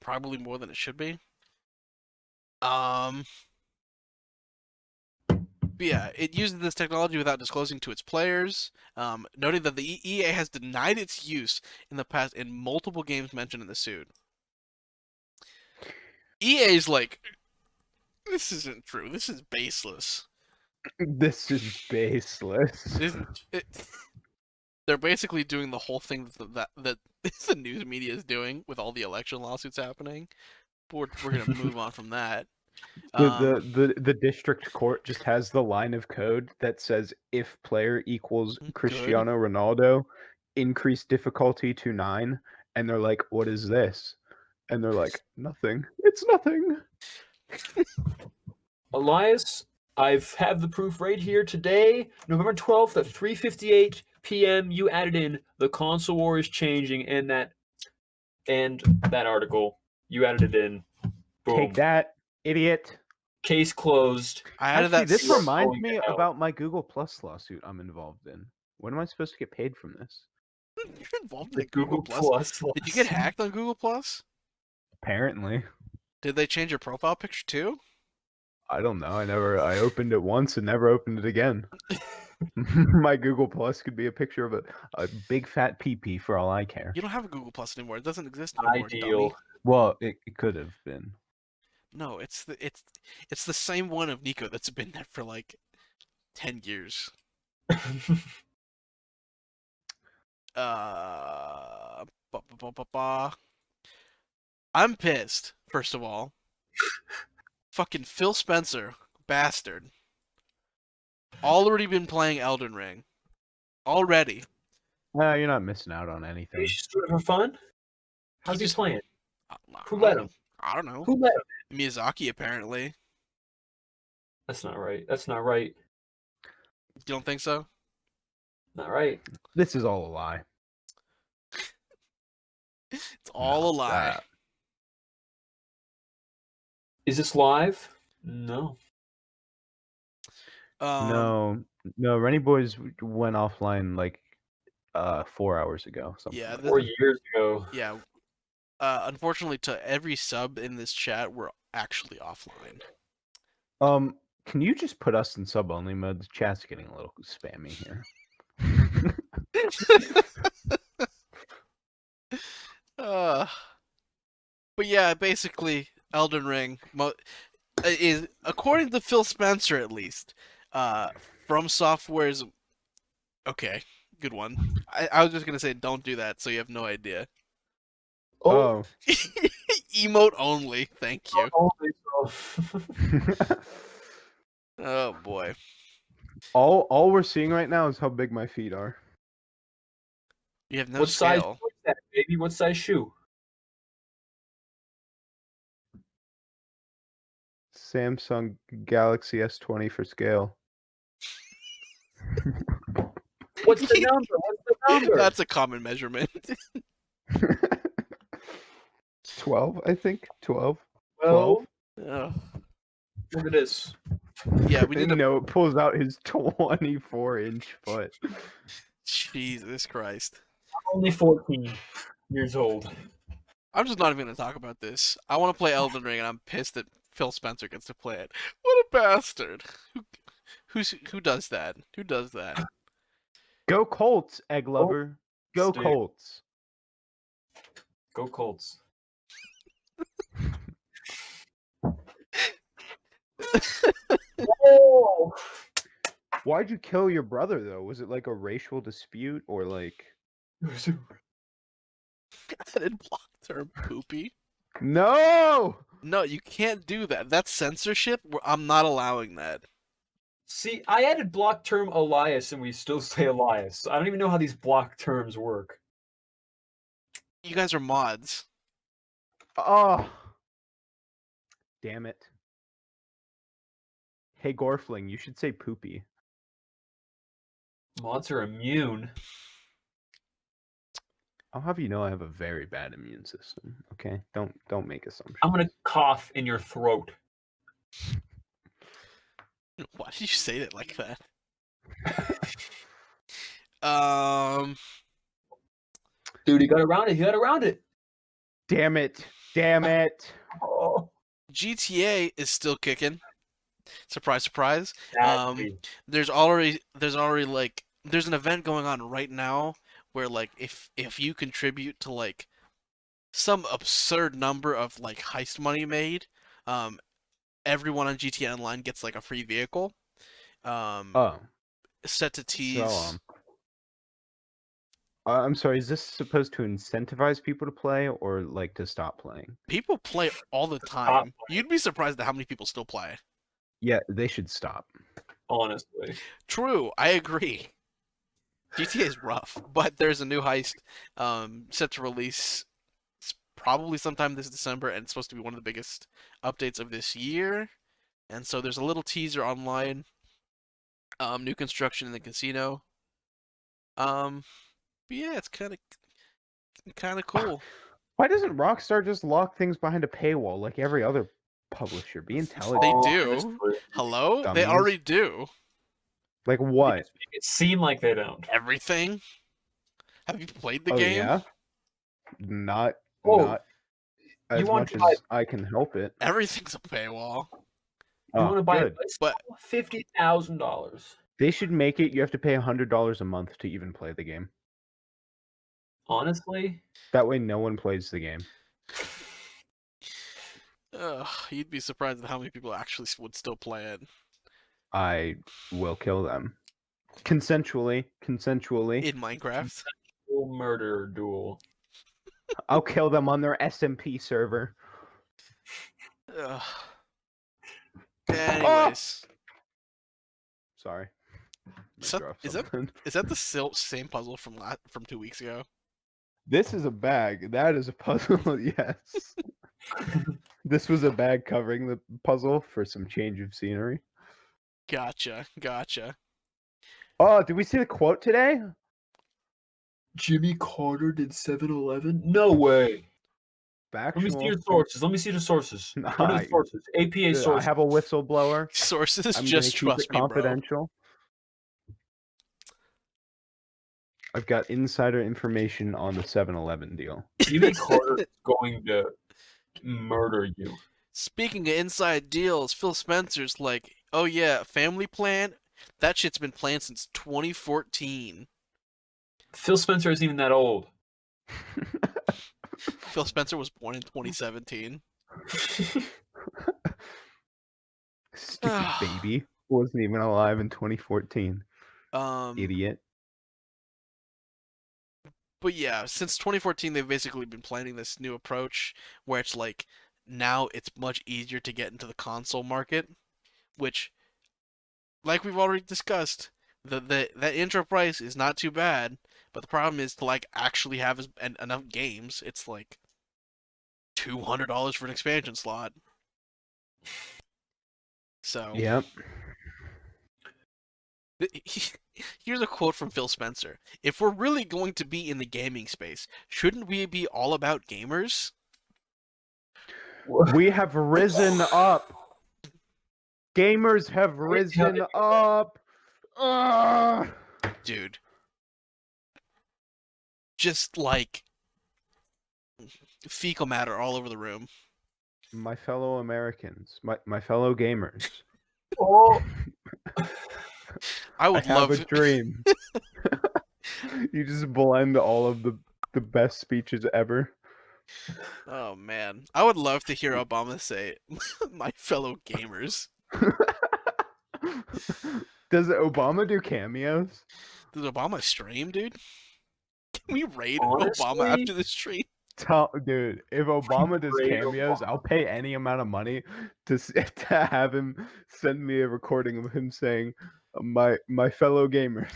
probably more than it should be. But yeah, it uses this technology without disclosing to its players, noting that the EA has denied its use in the past in multiple games mentioned in the suit. EA's like, this isn't true. This is baseless. This is baseless. It isn't. They're basically doing the whole thing that the news media is doing with all the election lawsuits happening. But we're gonna move on from that. The district court just has the line of code that says if player equals Cristiano Ronaldo, increase difficulty to 9, and they're like, "What is this?" And they're like, "Nothing. It's nothing." Elias, I've have the proof right here today, November 12th at 3:58 p.m. You added in the console war is changing and that article. You added it in. Boom. Take that, idiot. Case closed. I added Actually, that. this reminds going me to hell. about my Google Plus lawsuit I'm involved in. When am I supposed to get paid from this? You're involved in The the Google Plus. Did you get lawsuit. hacked on Google Plus? Apparently. Did they change your profile picture too? I don't know. I opened it once and never opened it again. My Google Plus could be a picture of a big fat pee-pee for all I care. You don't have a Google Plus anymore. It doesn't exist anymore. Ideal. Dummy. Well, it could have been. No, it's the same one of Nico that's been there for like 10 years. I'm pissed, first of all. Fucking Phil Spencer, bastard. Already been playing Elden Ring. Already. No, you're not missing out on anything. He's just doing it for fun. How's he just- playing? I Who don't let know. him? I don't know. Who let him? Miyazaki, apparently. That's not right. That's not right. You don't think so? Not right. This is all a lie. It's all No, a lie. Is this live? No. No, Rennie Boys went offline like 4 hours ago. Something Yeah, like the- 4 years ago. Yeah. Unfortunately, to every sub in this chat, we're actually offline. that. Can you just put us in sub only mode? The chat's getting a little spammy here. But yeah, basically, Elden Ring is, according to Phil Spencer at least, From Software's. Okay, good one. I was just gonna say don't do that, so you have no idea. Oh. Emote only, thank you. Only so. Oh boy. all we're seeing right now is how big my feet are. You have no What size scale. shoe is that, baby? What size shoe? Samsung Galaxy S20 for scale. What's the number? What's the number? That's a common measurement. 12, I think. 12. 12. Ugh. Look at this. Yeah, we need to. No, it pulls out his 24-inch foot. Jesus Christ. I'm only 14 years old. I'm just not even gonna talk about this. I want to play Elden Ring, and I'm pissed that Phil Spencer gets to play it. What a bastard! Who does that? Who does that? Go Colts, egg lover. Go Steve. Colts. Go Colts. Oh! Why'd you kill your brother though? Was it like a racial dispute or like? Added block term poopy. No. No, you can't do that. That's censorship. I'm not allowing that. See, I added block term Elias and we still say Elias. I don't even know how these block terms work. You guys are mods. Oh. Damn it. Hey Gorfling, you should say poopy. Mods are immune. I'll have you know I have a very bad immune system. Okay, don't make assumptions. I'm gonna cough in your throat. Why did you say it like that? Dude, he got around it. He got around it. Damn it! Damn it! Oh, GTA is still kicking. Surprise, surprise. exactly. There's already like there's an event going on right now where like if you contribute to like some absurd number of like heist money made, everyone on GTA Online gets like a free vehicle. Oh, Set to tease. so I'm sorry. Is this supposed to incentivize people to play or like to stop playing? People play all the time. You'd be surprised at how many people still play. Yeah, they should stop. Honestly. True, I agree. GTA is rough, but there's a new heist set to release probably sometime this December, and it's supposed to be one of the biggest updates of this year. And so there's a little teaser online. New construction in the casino. But yeah, it's kind of cool. Why doesn't Rockstar just lock things behind a paywall like every other publisher? Be intelligent. They Oh, do. honestly. Hello? They Dummies. already do. Like what? Make it seem like they don't. Everything. Have you played the Oh game? yeah. Not Oh, as want much to buy- as I can help it. Everything's a paywall. You Oh, want to buy good. a But $50,000. They should make it. You have to pay $100 a month to even play the game. Honestly, That way, no one plays the game. you'd be surprised at how many people actually would still play it. I will kill them consensually. In Minecraft. dual murder duel. I'll kill them on their SMP server. Ugh. Anyways, Sorry. Is that- Dropped is that- something. is that the same puzzle from 2 weeks ago? This is a bag. That is a puzzle. Yes. This was a bag covering the puzzle for some change of scenery. Gotcha. Oh, did we see the quote today? Jimmy Carter did 7-Eleven? No way. Let me see Factual. your sources. What are the sources? APA I sources. have a whistleblower. Sources, I'm just gonna keep trust it me, bro. confidential. I've got insider information on the 7-Eleven deal. Jimmy Carter is going to murder you. Speaking of inside deals, Phil Spencer's like, oh yeah, Family Plan? That shit's been planned since 2014. Phil Spencer isn't even that old. Phil Spencer was born in 2017. Stupid baby. Wasn't even alive in 2014. Idiot. But yeah, since 2014, they've basically been planning this new approach where it's like now it's much easier to get into the console market, which, like we've already discussed, that intro price is not too bad. But the problem is to like actually have enough games. It's like $200 for an expansion slot. So Yep. Here's a quote from Phil Spencer. If we're really going to be in the gaming space, shouldn't we be all about gamers? We have risen up. Gamers have risen up. Ugh. Dude. Just like fecal matter all over the room. My fellow Americans, my fellow gamers. Oh, I would I have love a dream. You just blend all of the best speeches ever. Oh man. I would love to hear Obama say my fellow gamers. Does Obama do cameos? Does Obama stream, dude? Can we raid Honestly? Obama after this stream? Dude, if Obama does Raid cameos, Obama. I'll pay any amount of money to to have him send me a recording of him saying, "My fellow gamers."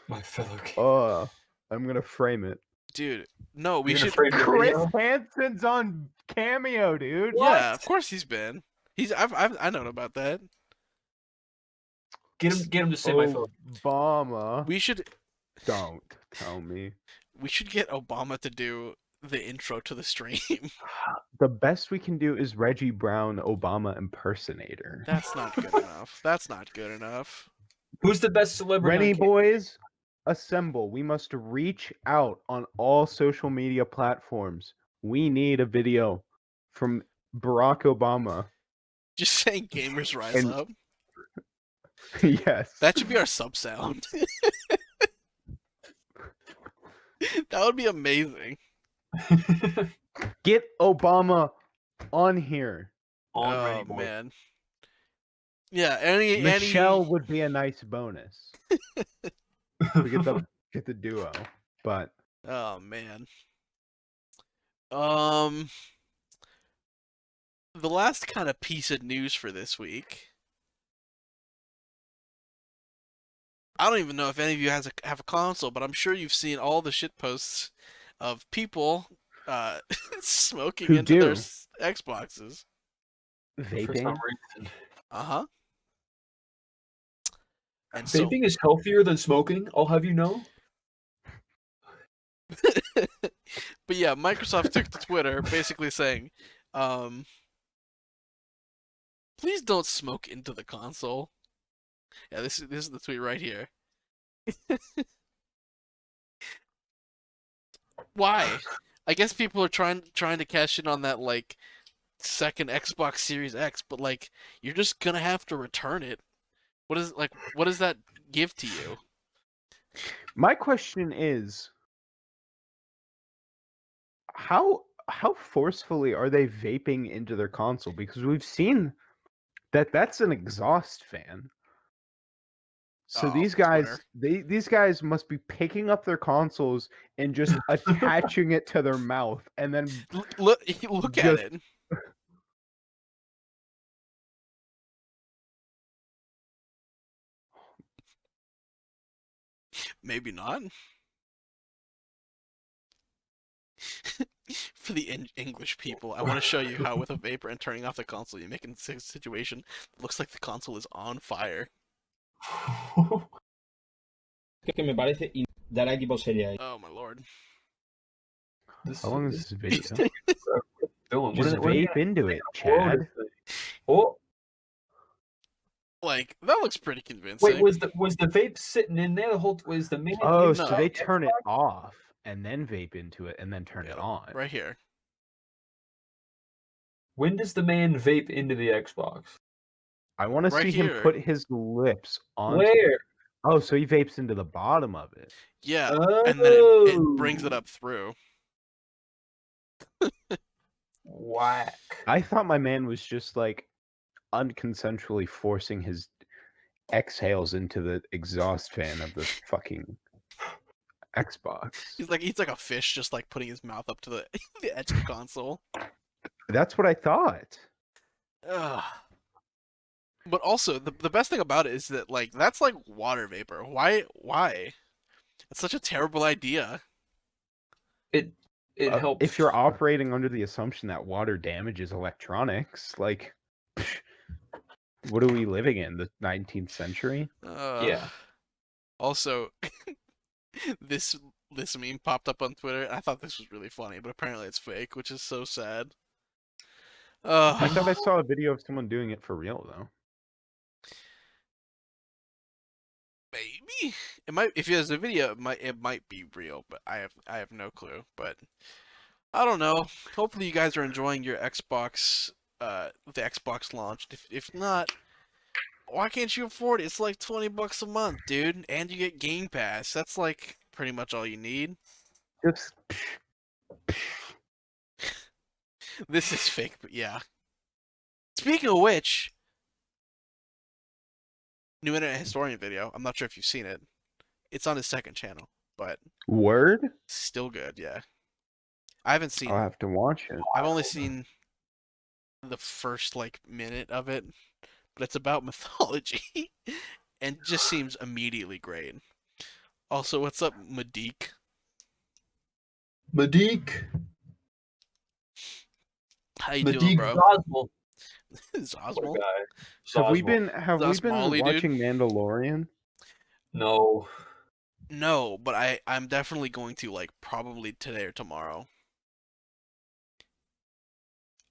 my fellow king. Oh, I'm gonna frame it. Dude, no, we You're gonna should. frame your Chris video? Hansen's on Cameo, dude. Yeah, of What? course he's been. I know about that. Get him to say my fellow. Obama. We should Don't tell me. get Obama to do the intro to the stream. The best we can do is Reggie Brown Obama impersonator. That's not good enough. That's not good enough. Who's the best celebrity? Rennie on Cameo? boys, assemble. We must reach out on all social media platforms. We need a video from Barack Obama. Just saying gamers rise And- up. Yes. That should be our sub sound. That would be amazing. Get Obama on here. Already, Oh boy. man. Yeah, any Michelle would be a nice bonus. We get the duo, but Oh man. The last kind of piece of news for this week. I don't even know if any of you have a console, but I'm sure you've seen all the shit posts of people smoking Who into their do? Xboxes. For vaping. some reason. Uh-huh. And so Vaping is healthier than smoking, I'll have you know. but yeah, Microsoft took to Twitter basically saying, please don't smoke into the console. Yeah, this is the tweet right here. Why? I guess people are trying to cash in on that like second Xbox Series X, but like you're just gonna have to return it. What does that give to you? My question is, how forcefully are they vaping into their console? Because we've seen that's an exhaust fan. So Oh, these from guys, Twitter. these guys must be picking up their consoles and just attaching it to their mouth, and then Look at Just- it. Maybe not. For the English people, I want to show you how with a vapor and turning off the console, you make a situation that looks like the console is on fire. Que me parece dar aquí sería. Oh my lord. how long is this video? Doing? Just vape into it, Whoa, Chad. this thing. Oh, Like that looks pretty convincing. wait, was the vape sitting in there the whole? Was the man? Oh, inside so they the turn it Xbox? off and then vape into it and then turn it Yeah, on. right here. When does the man vape into the Xbox? I want to Right see here. him put his lips on. Where? Oh, so he vapes into the bottom of it. Yeah, Oh. and then it brings it up through. Whack. I thought my man was just like unconsensually forcing his exhales into the exhaust fan of the fucking Xbox. He's like a fish, just like putting his mouth up to the the edge of the console. That's what I thought. Ugh. But also, the best thing about it is that like that's like water vapor. Why? It's such a terrible idea. It helps. If you're operating under the assumption that water damages electronics, like, what are we living in? The 19th century? Yeah. Also, this meme popped up on Twitter. And I thought this was really funny, but apparently it's fake, which is so sad. I thought I saw a video of someone doing it for real, though. Maybe it might. If there's a video, it might be real, but I have no clue. But I don't know. Hopefully, you guys are enjoying your Xbox, the Xbox launch. If not, why can't you afford it? It's like $20 a month, dude, and you get Game Pass. That's like pretty much all you need. Just This is fake, but yeah. Speaking of which, new Internet Historian video. I'm not sure if you've seen it. It's on his second channel, but word? still good. Yeah, I haven't seen. I'll have to watch it. I've only seen the first like minute of it, but it's about mythology and just seems immediately great. Also, what's up, Madik? Madik. How you doing, Madik bro? Zosmal. Zosmal? What a guy. Have we Zosmal. been That's Molly, dude. watching Mandalorian? No. No, but I'm definitely going to like probably today or tomorrow.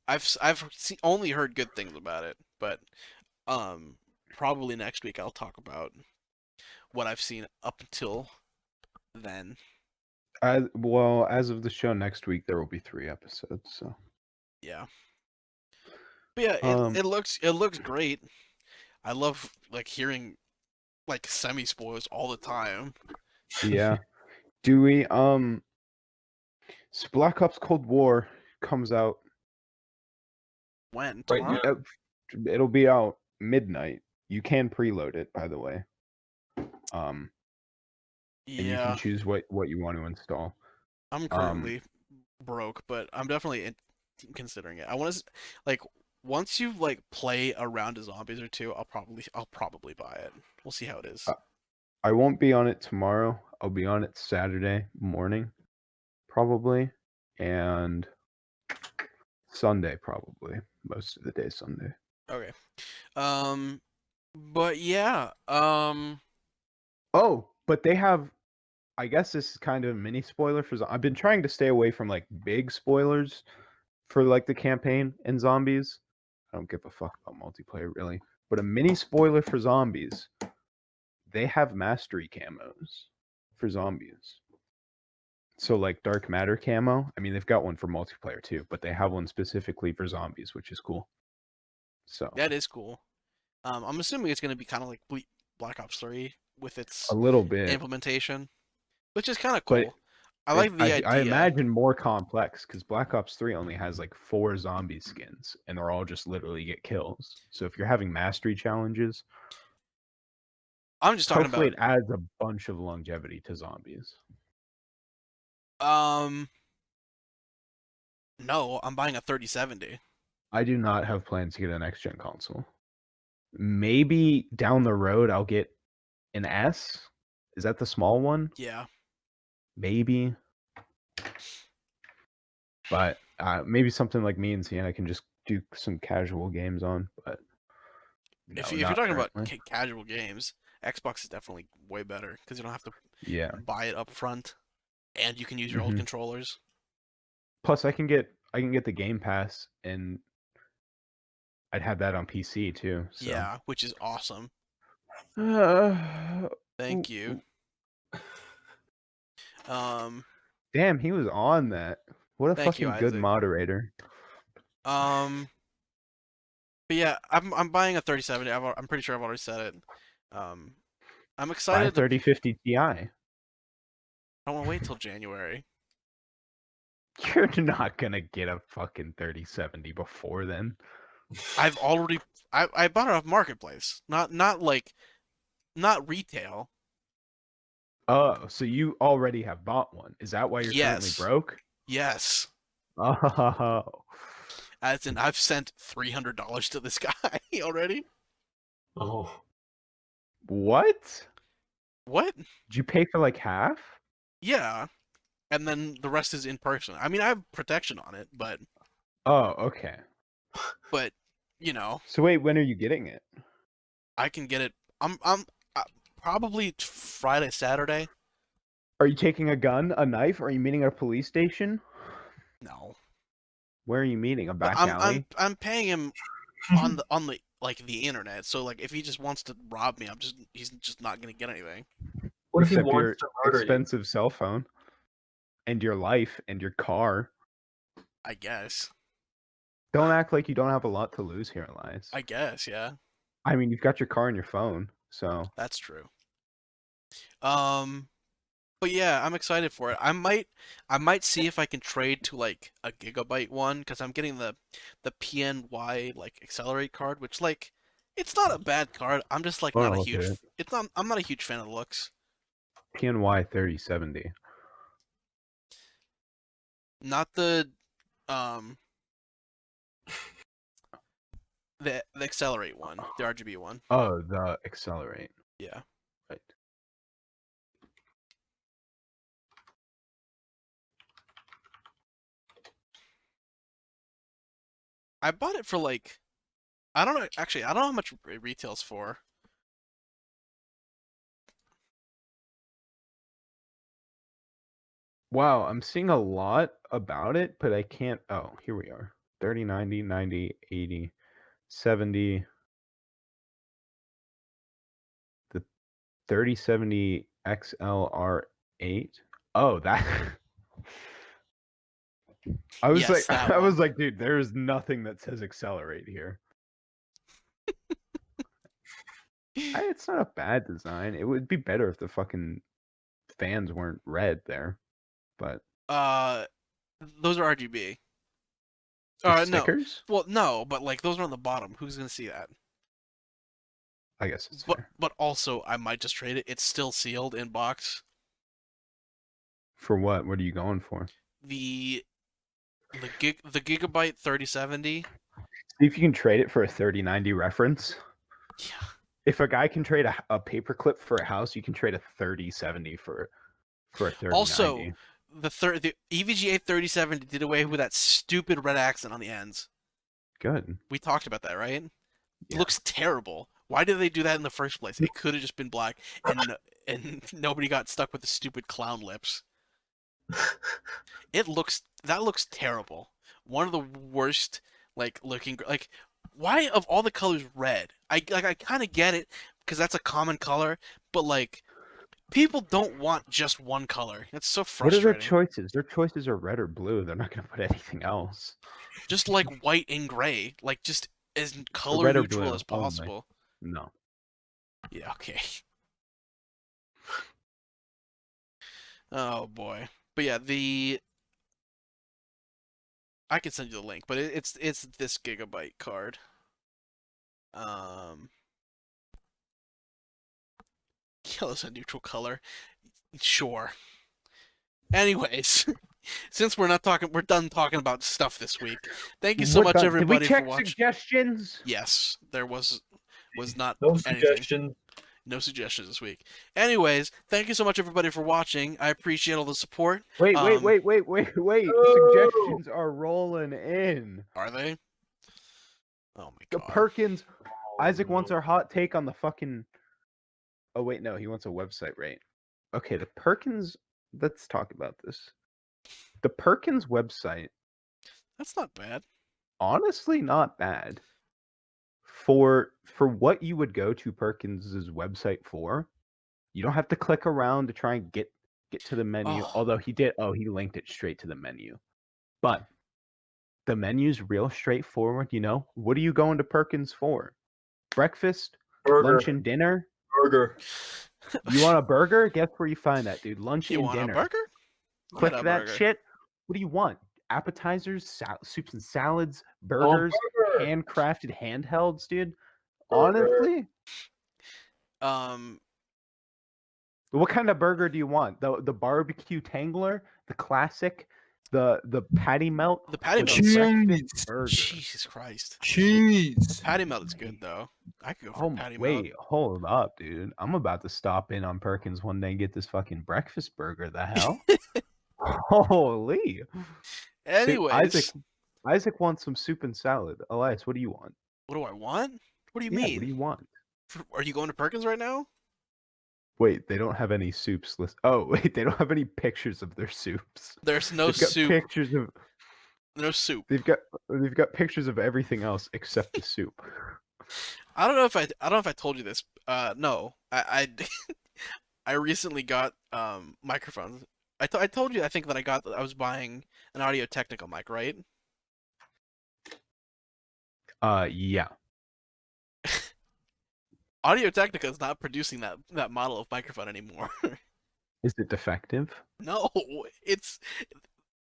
I've only heard good things about it, but probably next week I'll talk about what I've seen up until then. Well, as of the show next week, there will be 3 episodes. So Yeah. But yeah, Um, it looks great. I love like hearing like semi spoilers all the time. yeah. Do we Black Ops Cold War comes out. When? Right Tomorrow? now. It'll be out midnight. You can preload it, by the way. And you can Yeah. choose what you want to install. I'm currently broke, but I'm definitely considering it. I want to like once you like play around a zombies or two, I'll probably buy it. We'll see how it is. I won't be on it tomorrow. I'll be on it Saturday morning, probably, and Sunday probably. Most of the day Sunday. Okay. But yeah. Oh, but they have. I guess this is kind of a mini spoiler for. I've been trying to stay away from like big spoilers for like the campaign and zombies. I don't give a fuck about multiplayer really. But a mini spoiler for zombies. They have mastery camos for zombies. So like dark matter camo. I mean, they've got one for multiplayer too, but they have one specifically for zombies, which is cool. So That is cool. I'm assuming it's gonna be kind of like Black Ops 3 with its a little bit, implementation, which is kind of but cool. I like the I idea. imagine more complex because Black Ops 3 only has like 4 zombie skins, and they're all just literally get kills. So if you're having mastery challenges, I'm just talking hopefully about it adds a bunch of longevity to zombies. no, I'm buying a 3070. I do not have plans to get a next gen console. Maybe down the road I'll get an S. Is that the small one? Yeah. Maybe. But maybe something like me and Sienna can just do some casual games on. But no, If you're not talking about currently. casual games, Xbox is definitely way better because you don't have to Yeah. buy it up front, and you can use your old Mhm. controllers. Plus, I can get the Game Pass, and I'd have that on PC too. So. Yeah, which is awesome. Thank you. Damn, he was on that. What a Thank you, fucking good Isaac. moderator. But yeah, I'm buying a 3070. I'm pretty sure I've already said it. I'm Buy a excited. 3050 Ti. I don't want to wait till January. You're not gonna get a fucking 3070 before then. I bought it off Marketplace, not retail. Oh, so you already have bought one. Is that why you're currently Yes. broke? Yes. Oh. As in, I've sent $300 to this guy already. Oh. What? What? Did you pay for like half? Yeah. And then the rest is in person. I mean, I have protection on it, but Oh, okay. you know, So wait, when are you getting it? I can get it. I'm probably Friday, Saturday. Are you taking a gun, a knife? Are you meeting at a police station? No. Where are you meeting? A But back alley? I'm paying him on the like the internet. So like if he just wants to rob me, he's just not gonna get anything. What if he Except your wants to murder you? expensive cell phone and your life and your car. I guess. Don't act like you don't have a lot to lose here, Elias. I guess, yeah. I mean, you've got your car and your phone, so That's true. But yeah, I'm excited for it. I might see if I can trade to like a gigabyte one because I'm getting the PNY like Accelerate card, which like it's not a bad card. I'm just like Wanna not a look at huge. it. It's not. I'm not a huge fan of the looks. PNY 3070. Not the um the Accelerate one, the RGB one. Oh, the Accelerate. Yeah. Right. I bought it for like I don't know. Actually, I don't know how much it retails for. Wow, I'm seeing a lot about it, but I can't. Oh, here we are. 30, 90, 90, 80, 70. The 3070 XLR 8. Oh, that. I was Yes, like, that I was one. like, dude, there is nothing that says accelerate here. It's not a bad design. It would be better if the fucking fans weren't red there, but Those are RGB. the No. stickers. Well, no, but like those are on the bottom. Who's gonna see that? I guess it's But fair. but also, I might just trade it. It's still sealed in box. For what? What are you going for? The the Gigabyte 3070. See if you can trade it for a 3090 reference. Yeah. If a guy can trade a paperclip for a house, you can trade a 3070 for a 3090. Also, the EVGA 3070 did away with that stupid red accent on the ends. Good. We talked about that, right? Yeah. Looks terrible. Why did they do that in the first place? It could have just been black, and nobody got stuck with the stupid clown lips. That looks terrible. One of the worst looking why of all the colors red? I kind of get it because that's a common color, but like people don't want just one color. It's so What are their frustrating. choices? Their choices are red or blue. They're not going to put anything else. Just like white and gray, like just as color Red or neutral blue as only. possible. No. Yeah, okay. Oh boy. But yeah, I can send you the link, but it's this Gigabyte card. Yellow's a neutral color. Sure. Anyways, since we're done talking about stuff this week. Thank you so much, everybody, Did we check for watching. suggestions? Yes, there was not No anything. suggestion. No suggestions this week. Anyways, thank you so much, everybody, for watching. I appreciate all the support. Wait. Oh! Suggestions are rolling in. Are they? Oh my The god. Perkins. Isaac no. wants our hot take on the fucking. Oh wait, no, he wants a website rate. Okay, the Perkins. Let's talk about this. The Perkins website, That's not bad. honestly, not bad. For what you would go to Perkins's website for, you don't have to click around to try and get to the menu. Oh. Although he did. Oh, he linked it straight to the menu. But the menu's real straightforward. You know, what are you going to Perkins for? Breakfast, Burger. lunch, and dinner. Burger. You want a burger? Guess where you find that, dude. Lunch You and want dinner. a burger? Click Get a that burger. shit. What do you want? Appetizers, soups and salads, Oh, burgers, burger. handcrafted handhelds, dude. Burger. Honestly, Um, what kind of burger do you want? The barbecue tangler, the classic, the patty melt, the patty or melt's breakfast burger? Jesus Christ. Cheese. Patty melt is good though. I could go for Oh patty wait, melt. hold up, dude. I'm about to stop in on Perkins one day and get this fucking breakfast burger. The hell? Holy. Anyways, Isaac wants some soup and salad. Elias, what do you want? what do I want? What do you Yeah, mean? what do you want? Are you going to Perkins right now? Wait, they don't have any soups list. Oh, wait, they don't have any pictures of their soups. There's no They've got soup. pictures of. No soup. They've got pictures of everything else except the soup. I don't know if I told you this. No, I I recently got microphones. I told you I think that I was buying an Audio Technica mic, right? Yeah. Audio Technica is not producing that model of microphone anymore. Is it defective? No,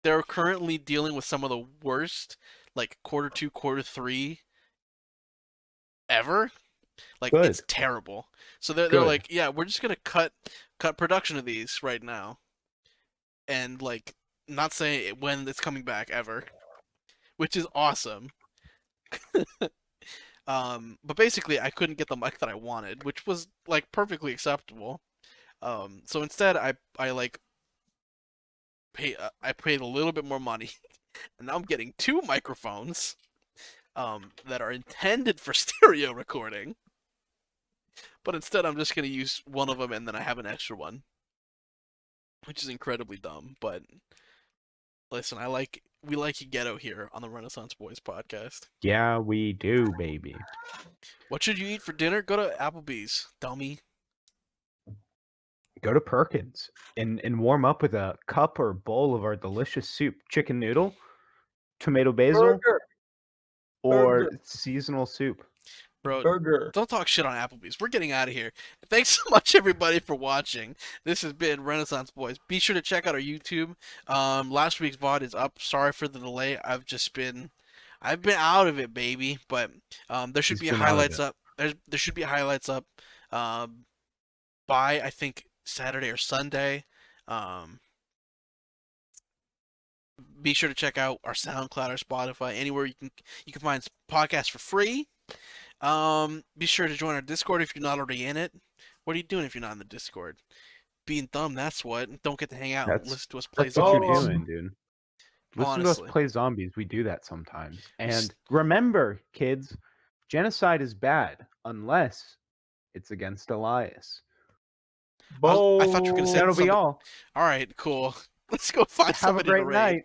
they're currently dealing with some of the worst like Q2, Q3 ever. Like Good. it's terrible. So they're Good. like, yeah, we're just gonna cut production of these right now, and like not say when it's coming back ever, which is awesome. But basically, I couldn't get the mic that I wanted, which was like perfectly acceptable. So instead, I paid a little bit more money, and now I'm getting 2 microphones, that are intended for stereo recording. But instead, I'm just gonna use one of them, and then I have an extra one, which is incredibly dumb. But listen, we like ghetto here on the Renaissance Boys podcast. Yeah, we do, baby. What should you eat for dinner? Go to Applebee's, dummy. go to Perkins and warm up with a cup or bowl of our delicious soup, chicken noodle, tomato basil, Burger. or Burger. seasonal soup. Bro, Burger. don't talk shit on Applebee's. We're getting out of here. Thanks so much, everybody, for watching. This has been Renaissance Boys. Be sure to check out our YouTube. Last week's VOD is up. Sorry for the delay. I've been out of it, baby. But there should He's be been out of highlights it. up. There should be highlights up by, I think, Saturday or Sunday. Be sure to check out our SoundCloud or Spotify, anywhere you can find podcasts for free. Be sure to join our Discord if you're not already in it. What are you doing if you're not in the Discord? Being dumb, that's what. Don't get to hang out and That's- listen to us play That's what zombies. you're doing, dude. Listen to Honestly. us play zombies. We do that sometimes. s- And remember, kids, genocide is bad unless it's against Elias. I thought you were gonna say That'll be something- all. All right, cool. Let's go find Have a somebody great to raid. night.